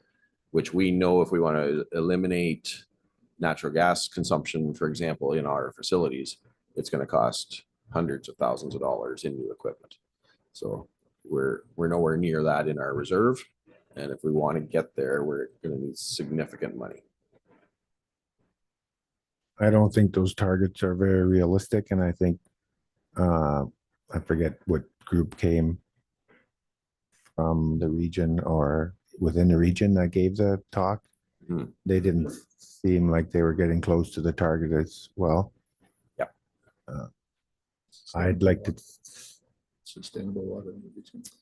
which we know if we want to eliminate natural gas consumption, for example, in our facilities, it's going to cost hundreds of thousands of dollars in new equipment. So we're nowhere near that in our reserve. And if we want to get there, we're going to need significant money. I don't think those targets are very realistic, and I think I forget what group came from the region or within the region that gave the talk. They didn't seem like they were getting close to the target as well. Yep. I'd like to, Sustainable water.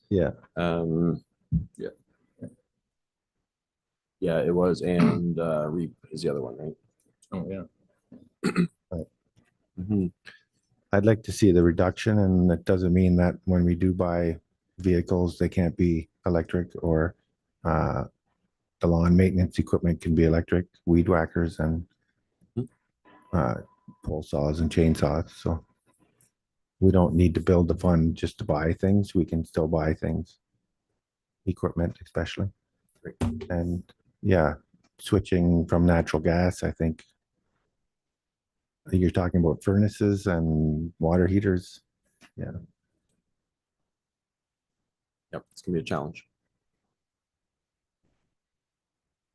yeah, Yeah, it was, and REAP is the other one, right? Oh, yeah. Mhm. I'd like to see the reduction, and that doesn't mean that when we do buy vehicles, they can't be electric, or the lawn maintenance equipment can be electric, weed whackers and pole saws and chainsaws. So we don't need to build the fund just to buy things. We can still buy things, equipment especially. And yeah, switching from natural gas, I think you're talking about furnaces and water heaters. Yep, it's gonna be a challenge.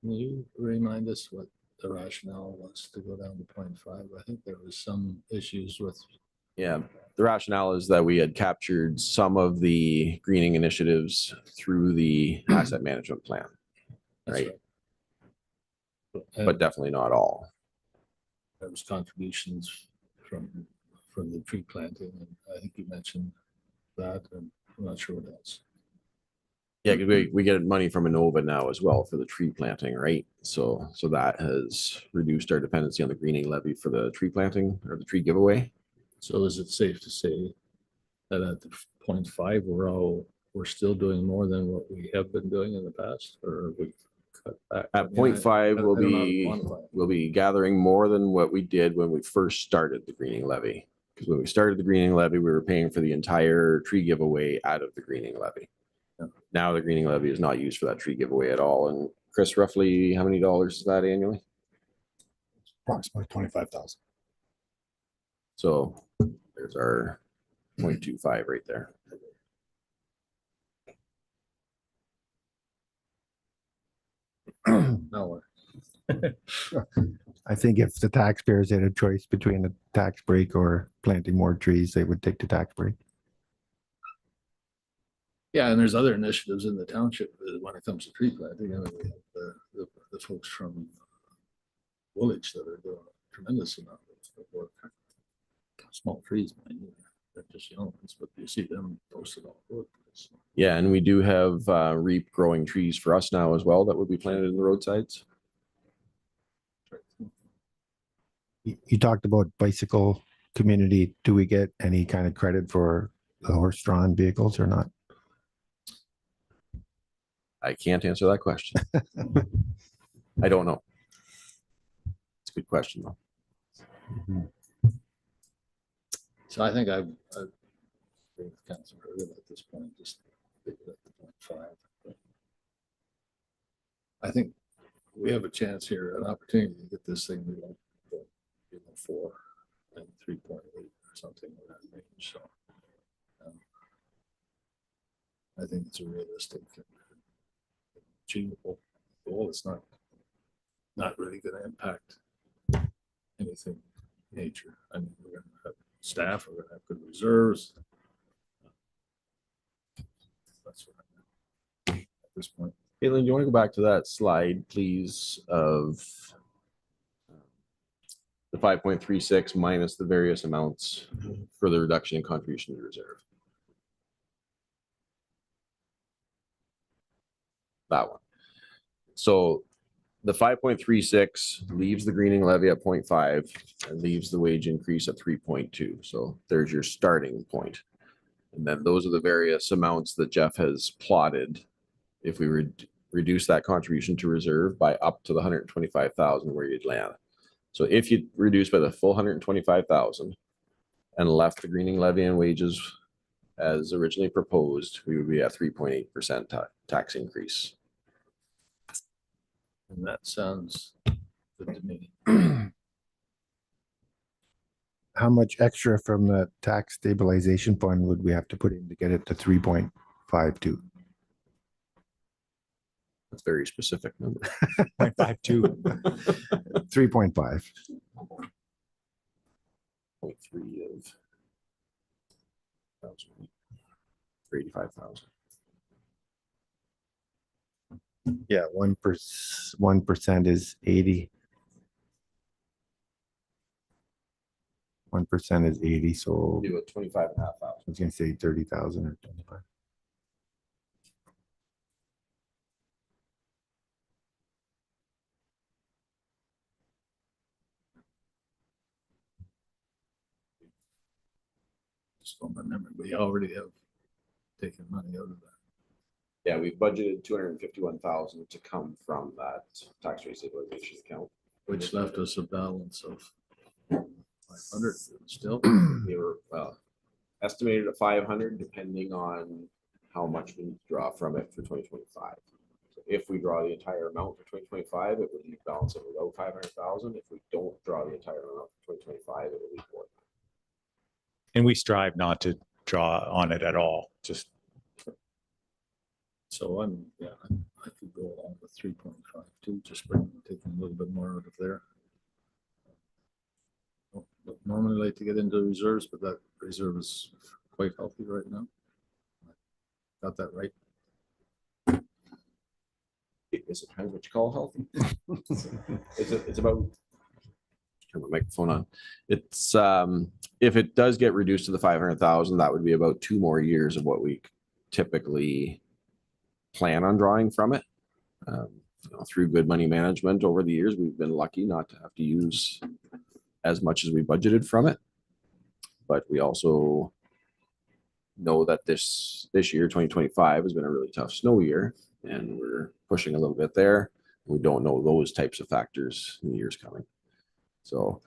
Can you remind us what the rationale was to go down to 0.5? I think there was some issues with. Yeah, the rationale is that we had captured some of the greening initiatives through the asset management plan, right? But definitely not all. There was contributions from the tree planting, and I think you mentioned that, and I'm not sure what else. Yeah, because we get money from Innova now as well for the tree planting, right? So that has reduced our dependency on the greening levy for the tree planting or the tree giveaway. So is it safe to say that at the 0.5, we're still doing more than what we have been doing in the past, or we cut back? At 0.5, we'll be gathering more than what we did when we first started the greening levy. Because when we started the greening levy, we were paying for the entire tree giveaway out of the greening levy. Yeah. Now the greening levy is not used for that tree giveaway at all. And Chris, roughly how many dollars is that annually? Approximately 25,000. So there's our 0.25 right there. No. I think if the taxpayers had a choice between a tax break or planting more trees, they would take the tax break. Yeah, and there's other initiatives in the township when it comes to tree planting. I mean, we have the folks from Village that are doing a tremendous amount of work. Small trees, mind you, they're just young ones, but you see them posted all over the place. Yeah, and we do have REAP growing trees for us now as well that would be planted in the roadsides. You talked about bicycle community. Do we get any kind of credit for the horse-drawn vehicles or not? I can't answer that question. I don't know. It's a good question though. So I think I agree with Councilor Hurd at this point, just leave it at the 0.5. But I think we have a chance here, an opportunity to get this thing, 4 and 3.8 or something in that range. So I think it's a realistic and achievable goal. It's not really gonna impact anything major. I mean, we're gonna have staff, we're gonna have good reserves. That's what I'm at this point. Caitlin, do you want to go back to that slide, please, of the 5.36 minus the various amounts for the reduction in contribution to reserve? That one. So the 5.36 leaves the greening levy at 0.5 and leaves the wage increase at 3.2. So there's your starting point. And then those are the various amounts that Jeff has plotted. If we reduce that contribution to reserve by up to the 125,000 where you'd land. So if you reduce by the full 125,000 and left the greening levy and wages as originally proposed, we would be at 3.8% tax increase. And that sounds good to me. How much extra from the tax stabilization fund would we have to put in to get it to 3.52? That's a very specific number. 0.52. 3.5. 0.3 of 85,000. Yeah, 1% is 80. 1% is 80, so Do it 25,500. I was gonna say 30,000 or 25. Just don't remember, we already have taken money out of that. Yeah, we've budgeted 251,000 to come from that tax rate stabilization account. Which left us a balance of 500 still. We were estimated at 500, depending on how much we draw from it for 2025. So if we draw the entire amount for 2025, it would leave balance of about 500,000. If we don't draw the entire amount for 2025, it would leave more. And we strive not to draw on it at all. Just So I could go along with 3.52, just taking a little bit more out of there. Don't normally like to get into reserves, but that reserve is quite healthy right now. Got that right? Is it kind of what you call healthy? It's about, turn my microphone on. It's if it does get reduced to the 500,000, that would be about 2 more years of what we typically plan on drawing from it. Through good money management over the years, we've been lucky not to have to use as much as we budgeted from it. But we also know that this year, 2025, has been a really tough snow year, and we're pushing a little bit there. We don't know those types of factors in the years coming. So,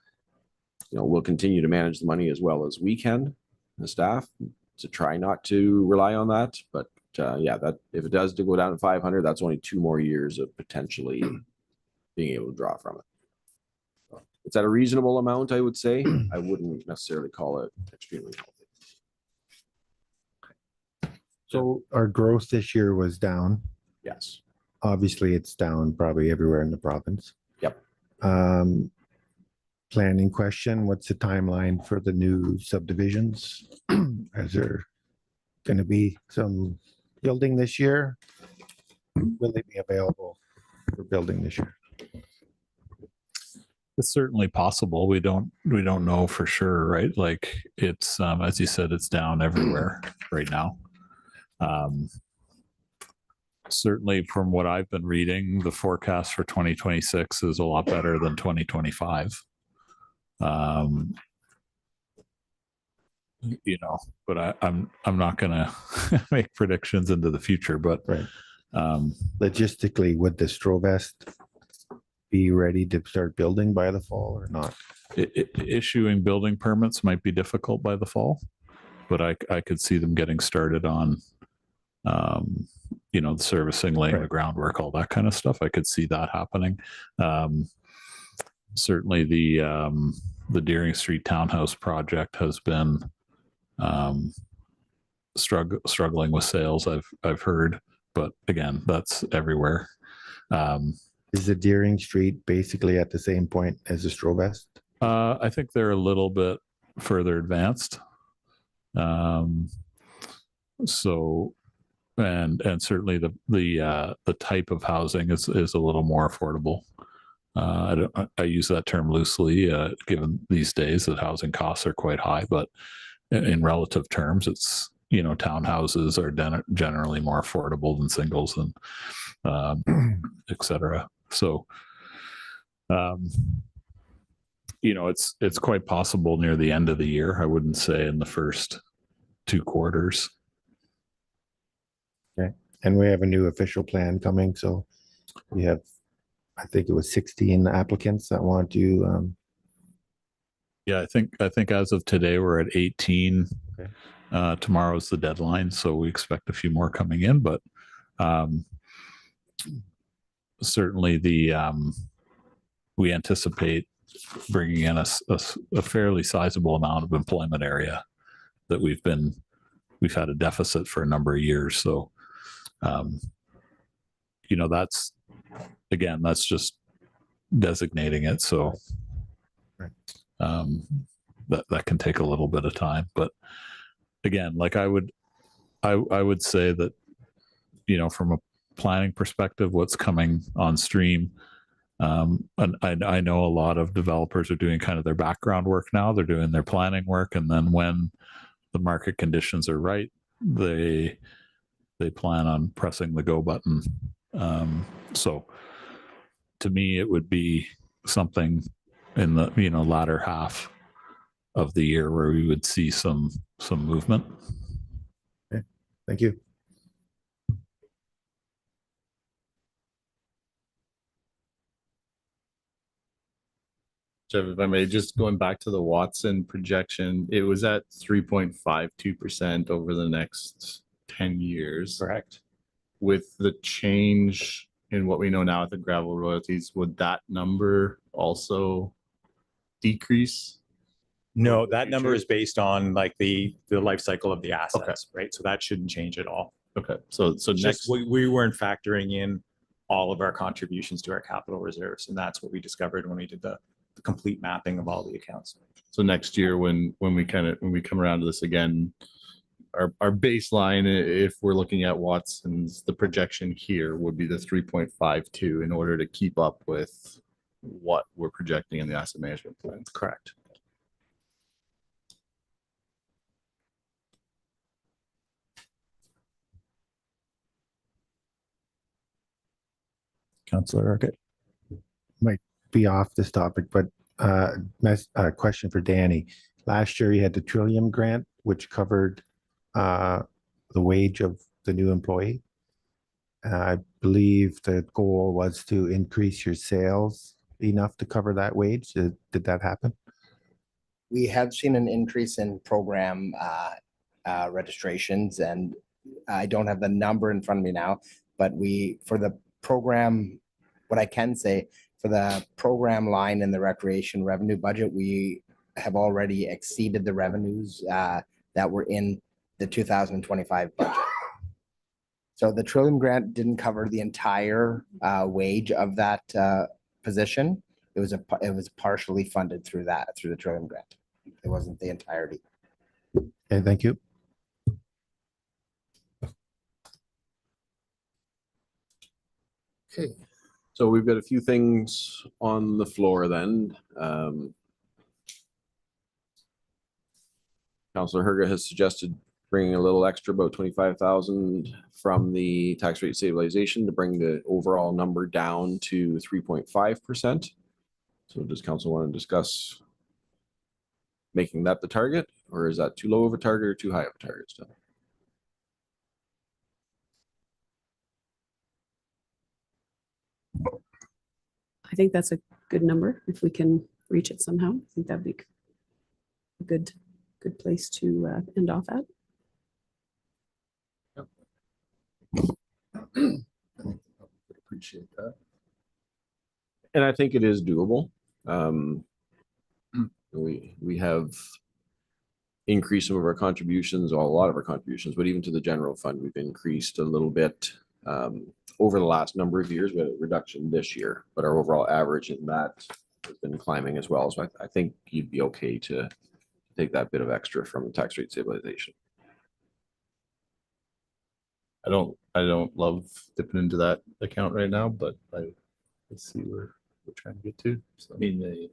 we'll continue to manage the money as well as we can, the staff, to try not to rely on that. But that if it does to go down to 500, that's only 2 more years of potentially being able to draw from it. So it's at a reasonable amount, I would say. I wouldn't necessarily call it extremely healthy. So our growth this year was down. Yes. Obviously, it's down probably everywhere in the province. Yep. Planning question, what's the timeline for the new subdivisions? Is there going to be some building this year? Will they be available for building this year? It's certainly possible. We don't know for sure, right? Like it's as you said, it's down everywhere right now. Certainly from what I've been reading, the forecast for 2026 is a lot better than 2025. But I'm not gonna make predictions into the future, but right. Logistically, would the Strovest be ready to start building by the fall or not? Issuing building permits might be difficult by the fall, but I could see them getting started on the servicing, laying the groundwork, all that kind of stuff. I could see that happening. Certainly the Deering Street Townhouse project has been struggling with sales, I've heard, but again, that's everywhere. Is the Deering Street basically at the same point as the Strovest? I think they're a little bit further advanced. So, and certainly the type of housing is a little more affordable. I use that term loosely, given these days that housing costs are quite high, but in relative terms, it's, townhouses are generally more affordable than singles and et cetera. So, it's quite possible near the end of the year. I wouldn't say in the first 2 quarters. Okay. And we have a new official plan coming. So we have, I think it was 16 applicants that want to. Yeah, I think as of today, we're at 18. Okay. Tomorrow's the deadline, so we expect a few more coming in, but certainly we anticipate bringing in a fairly sizable amount of employment area that we've had a deficit for a number of years. So, that's just designating it. So, that can take a little bit of time, but again, like I would say that, from a planning perspective, what's coming on stream, and I know a lot of developers are doing kind of their background work now. They're doing their planning work, and then when the market conditions are right, they plan on pressing the go button. So to me, it would be something in the latter half of the year where we would see some movement. Okay. Thank you. Jeff, if I may, just going back to the Watson projection, it was at 3.52% over the next 10 years. Correct. With the change in what we know now with the gravel royalties, would that number also decrease? No, that number is based on like the life cycle of the assets, right? So that shouldn't change at all. Okay. So next, we weren't factoring in all of our contributions to our capital reserves, and that's what we discovered when we did the complete mapping of all the accounts. so next year when we come around to this again, our baseline, if we're looking at Watson's, the projection here would be the 3.52 in order to keep up with what we're projecting in the asset management plan. Correct. Councillor Urquhart. Might be off this topic, but question for Danny. Last year, you had the Trillium grant, which covered the wage of the new employee. I believe the goal was to increase your sales enough to cover that wage. Did that happen? We have seen an increase in program registrations, and I don't have the number in front of me now, but for the program, what I can say, for the program line in the recreation revenue budget, we have already exceeded the revenues that were in the 2025 budget. So the Trillium grant didn't cover the entire wage of that position. It was partially funded through the Trillium grant. It wasn't the entirety. Okay, thank you. Okay, so we've got a few things on the floor then. Councillor Herga has suggested bringing a little extra, about 25,000 from the tax rate stabilization to bring the overall number down to 3.5%. So does council want to discuss making that the target, or is that too low of a target or too high of a target still? I think that's a good number. If we can reach it somehow, I think that'd be a good place to end off at. Appreciate that. And I think it is doable. We have increased some of our contributions, or a lot of our contributions, but even to the general fund, we've increased a little bit over the last number of years. We had a reduction this year, but our overall average in that has been climbing as well. So I think you'd be okay to take that bit of extra from the tax rate stabilization. I don't love dipping into that account right now, but I see where we're trying to get to. So I mean, the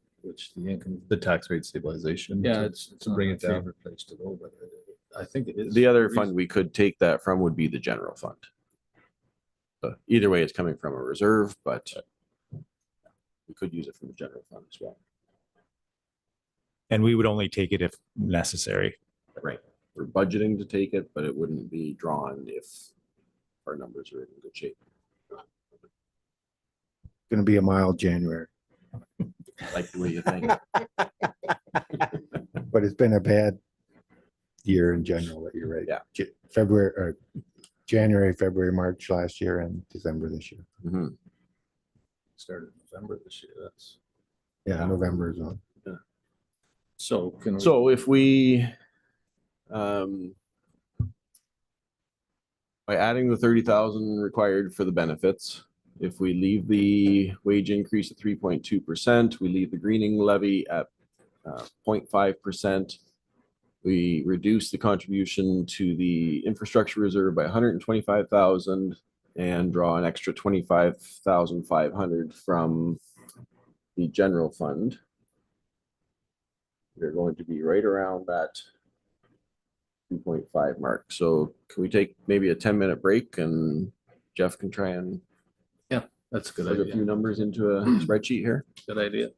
income, the tax rate stabilization. yeah, to- it's to bring it down. favorite place to go, but I think it is. The other fund we could take that from would be the general fund. So either way, it's coming from a reserve, but we could use it from the general fund as well. And we would only take it if necessary. Right. We're budgeting to take it, but it wouldn't be drawn if our numbers are in good shape. Going to be a mild January, Like the way you think. but it's been a bad year in general. That you're right. Yeah. February or January, February, March last year, and December this year. Mhm. Started November this year, that's. Yeah, November is on. So can we? So if we, by adding the 30,000 required for the benefits, if we leave the wage increase at 3.2%, we leave the greening levy at 0.5%. We reduce the contribution to the infrastructure reserve by 125,000 and draw an extra 25,500 from the general fund. We're going to be right around that 2.5 mark. So can we take maybe a 10-minute break and Jeff can try and That's a good plug a idea. few numbers into a spreadsheet here? Good idea.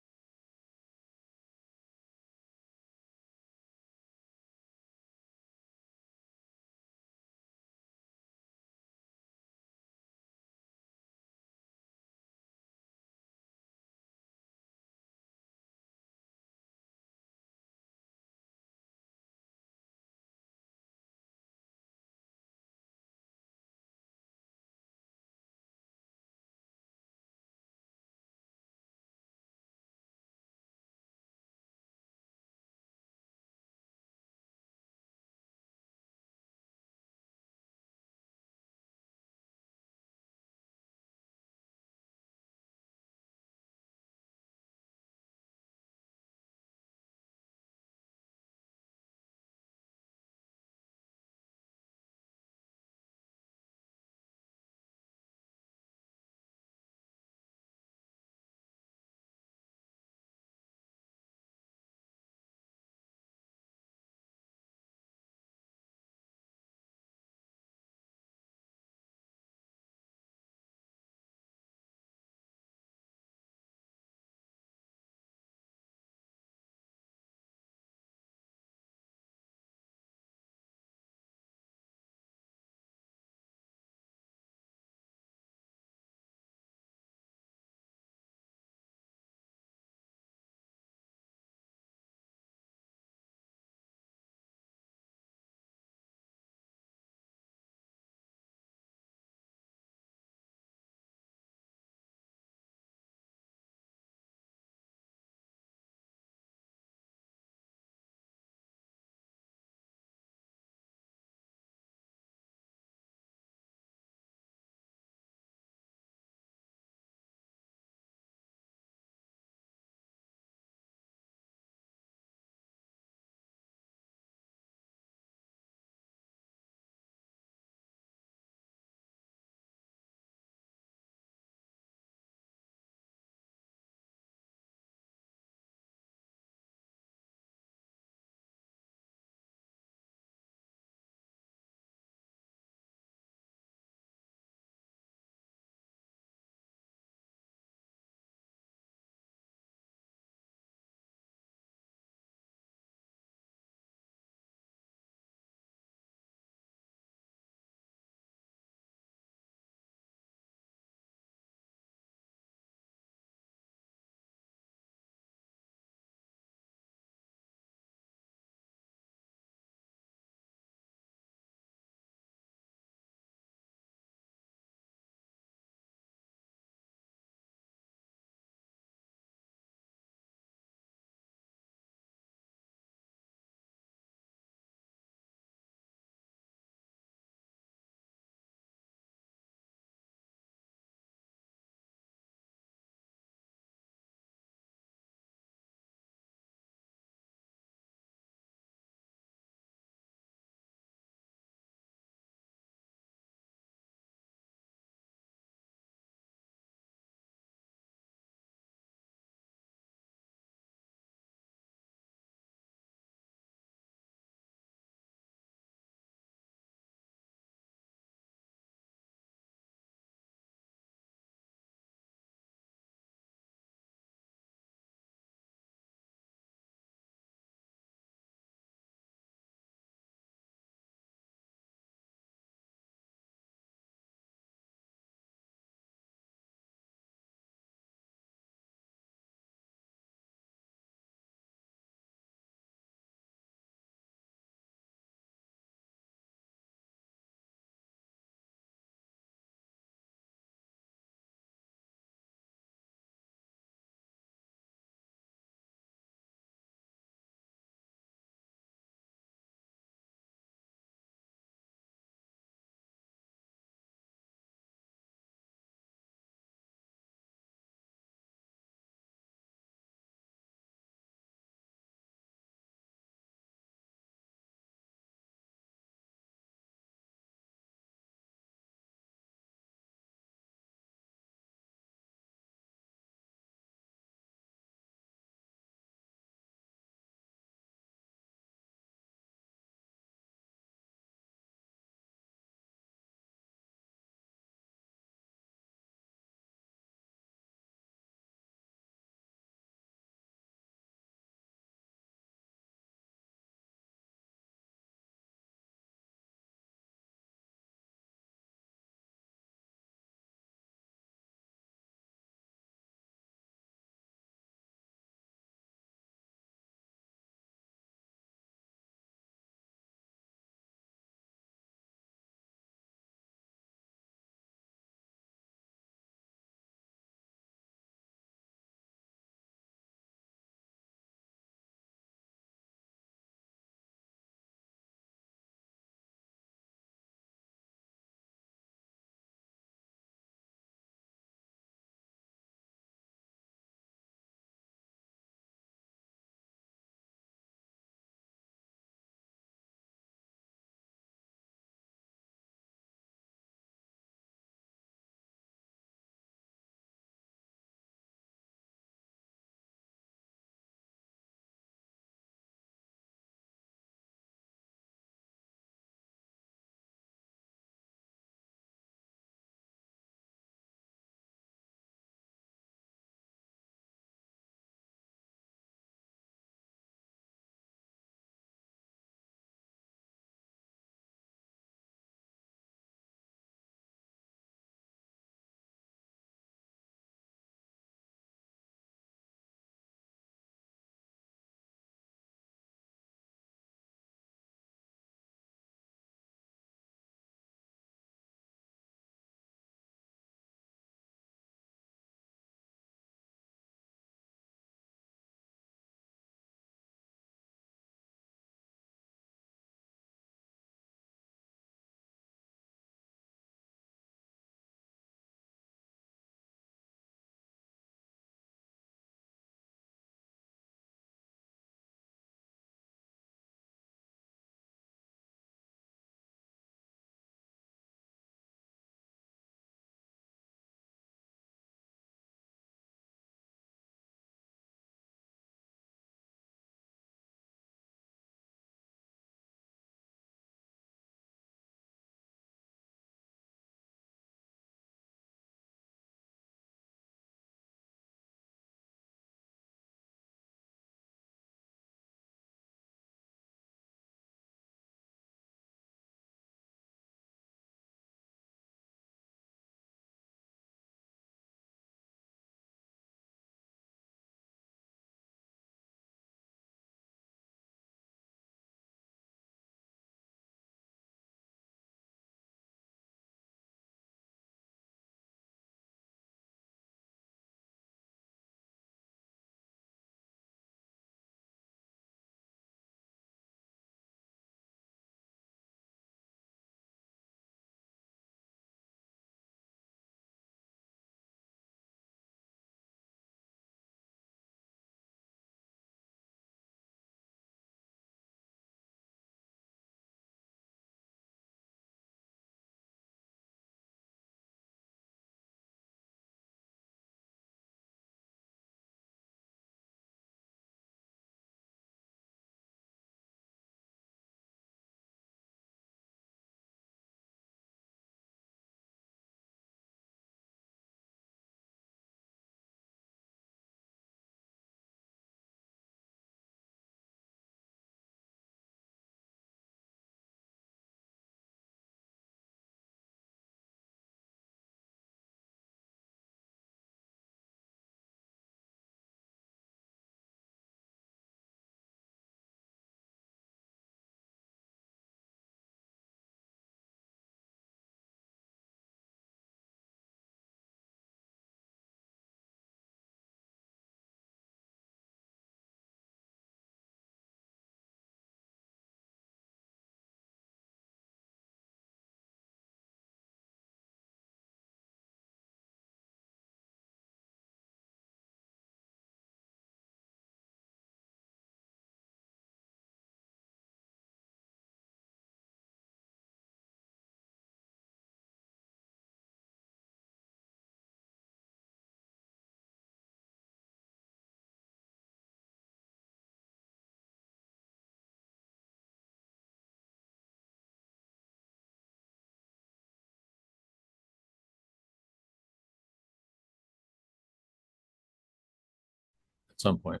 at some point.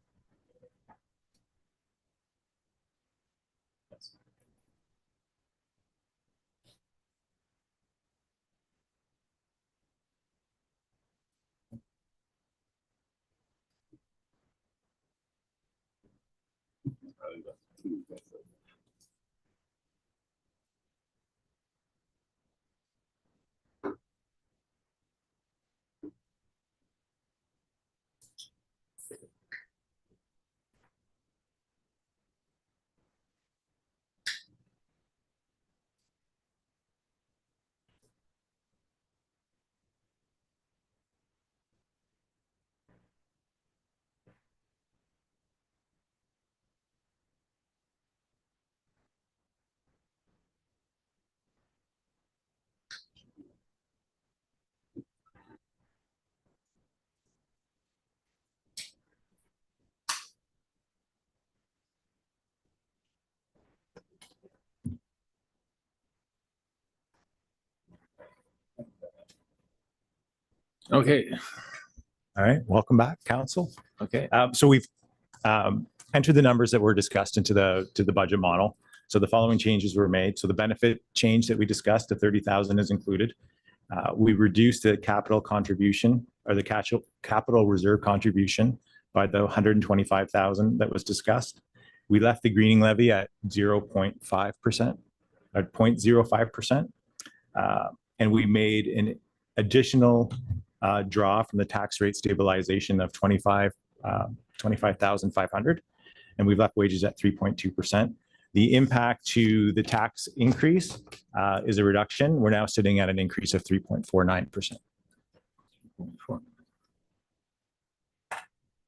Okay, All right, welcome back, council. okay. So we've entered the numbers that were discussed into the budget model. So the following changes were made. So the benefit change that we discussed, the 30,000 is included. We reduced the capital contribution or the capital reserve contribution by the 125,000 that was discussed. We left the greening levy at 0.5%, at 0.05%. And we made an additional draw from the tax rate stabilization of 25,500, and we've left wages at 3.2%. The impact to the tax increase is a reduction. We're now sitting at an increase of 3.49%.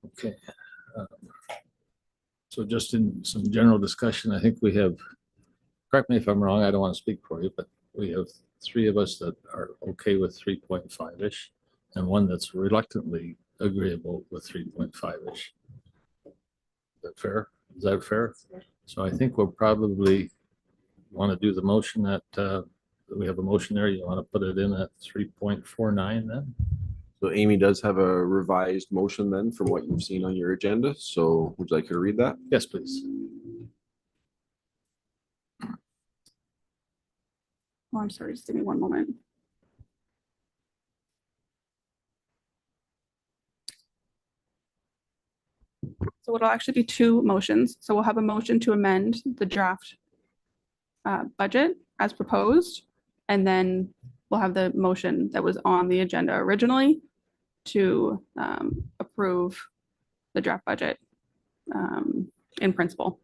Okay. So just in some general discussion, I think we have, correct me if I'm wrong, I don't want to speak for you, but we have three of us that are okay with 3.5-ish and one that's reluctantly agreeable with 3.5-ish. Is that fair? Is that fair? So I think we'll probably want to do the motion that we have a motion there. You want to put it in at 3.49 then? So Amy does have a revised motion then from what you've seen on your agenda. So would you like her to read that? Yes, please. Oh, I'm sorry, just give me one moment. So it'll actually be two motions. So we'll have a motion to amend the draft budget as proposed, and then we'll have the motion that was on the agenda originally to approve the draft budget in principle.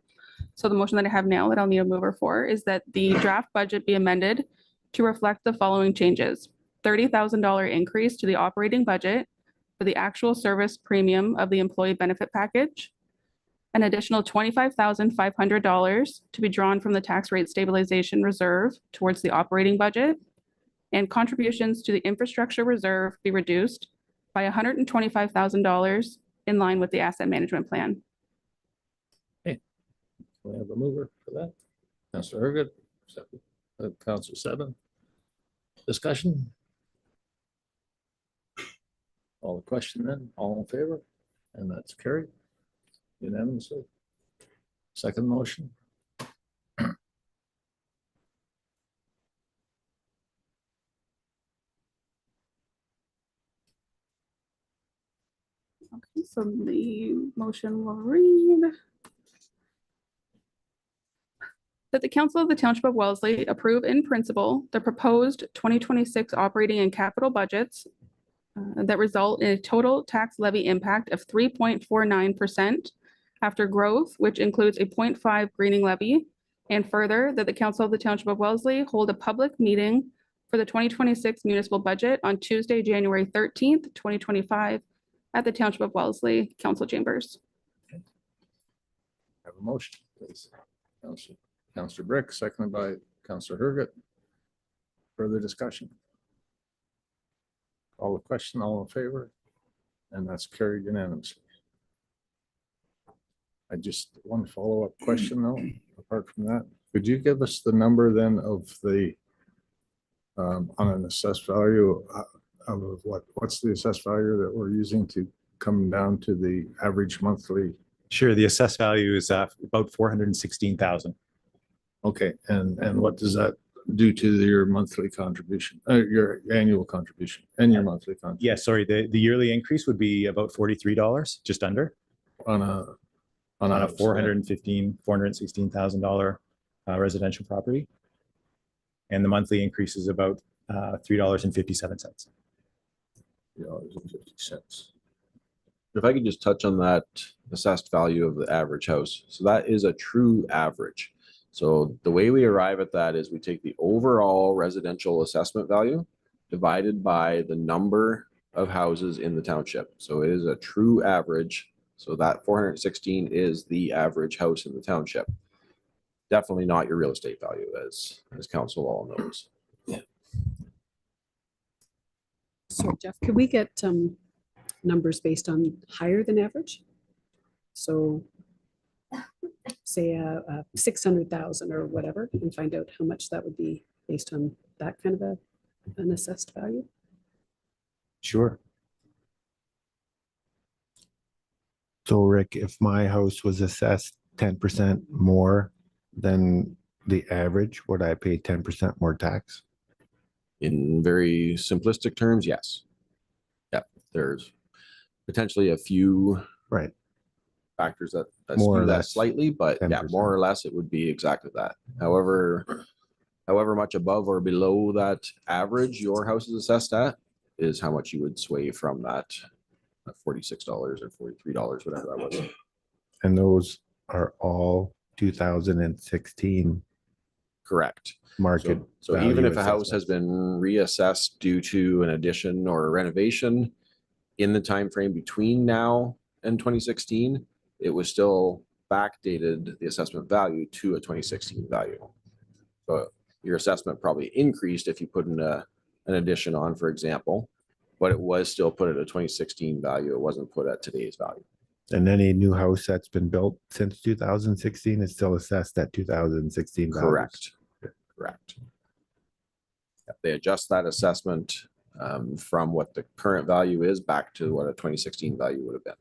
So the motion that I have now that I'll need a mover for is that the draft budget be amended to reflect the following changes. $30,000 increase to the operating budget for the actual service premium of the employee benefit package. An additional $25,500 to be drawn from the tax rate stabilization reserve towards the operating budget. And contributions to the infrastructure reserve be reduced by $125,000 in line with the asset management plan. We have a mover for that. Councillor Hergut, Councillor Seven. Discussion? All the question then, all in favor? And that's carried unanimously. Second motion. Okay, so the motion will read that the Council of the Township of Wellesley approve in principle the proposed 2026 operating and capital budgets that result in a total tax levy impact of 3.49% after growth, which includes a 0.5 greening levy. And further, that the Council of the Township of Wellesley hold a public meeting for the 2026 municipal budget on Tuesday, January 13th, 2025 at the Township of Wellesley Council Chambers. Have a motion, please. Councillor Brick, seconded by Councillor Hergut. Further discussion? All the question, all in favor? And that's carried unanimously. I just, one follow-up question though, apart from that, could you give us the number then of the on an assessed value of what's the assessed value that we're using to come down to the average monthly? Sure, the assessed value is about 416,000. Okay, and what does that do to your monthly contribution, your annual contribution and your monthly contribution? Yeah, sorry, the yearly increase would be about $43, just under, On a, on a $416,000 residential property. And the monthly increase is about $3.57. $3.50. If I could just touch on that assessed value of the average house. So that is a true average. So the way we arrive at that is we take the overall residential assessment value divided by the number of houses in the township. So it is a true average. So that 416 is the average house in the township. Definitely not your real estate value, as council all knows. So Jeff, could we get numbers based on higher than average? So say 600,000 or whatever, and find out how much that would be based on that kind of an assessed value? Sure. So Rick, if my house was assessed 10% more than the average, would I pay 10% more tax? In very simplistic terms, yes. Yeah, there's potentially a few Right. factors that More skew or that less slightly, but yeah, 10%. more or less it would be exactly that. However much above or below that average your house is assessed at is how much you would sway from that $46 or $43, whatever that was. And those are all 2016 Correct. market. So even value if a house has assessments. been reassessed due to an addition or a renovation in the time frame between now and 2016, it was still backdated the assessment value to a 2016 value. So your assessment probably increased if you put in an addition on, for example, but it was still put at a 2016 value. It wasn't put at today's value. And any new house that's been built since 2016 is still assessed at 2016 values. Correct. Correct. Yep, they adjust that assessment from what the current value is back to what a 2016 value would have been.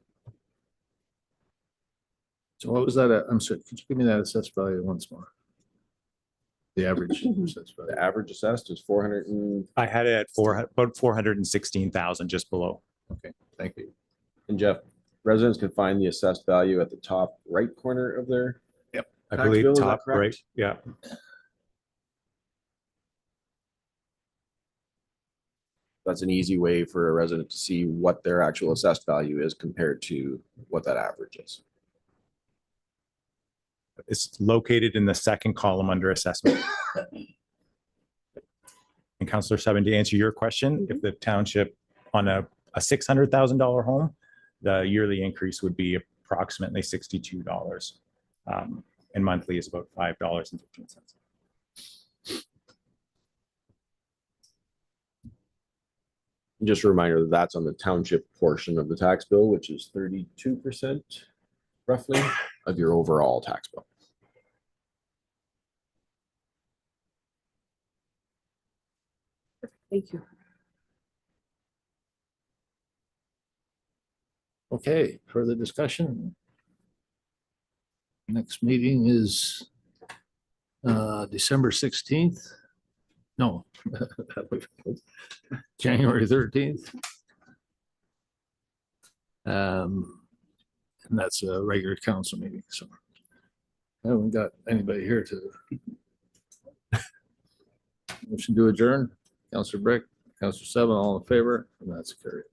So what was that? I'm sorry, could you give me that assessed value once more? The average assessed value. The average assessed is 400 and I had it at about 416,000, just below. Okay, thank you. Jeff, residents can find the assessed value at the top right corner of their I tax believe bill, is that top right. correct? Yeah. That's an easy way for a resident to see what their actual assessed value is compared to what that average is. It's located in the second column under assessment. And Councillor Seven, to answer your question, if the township on a $600,000 home, the yearly increase would be approximately $62. And monthly is about $5.15. Just a reminder that that's on the township portion of the tax bill, which is 32% roughly of your overall tax bill. Thank you. Okay, further discussion? Next meeting is December 16th. No, January 13th. And that's a regular council meeting, so I haven't got anybody here to motion to adjourn. Councillor Brick, Councillor Seven, all in favor, and that's carried.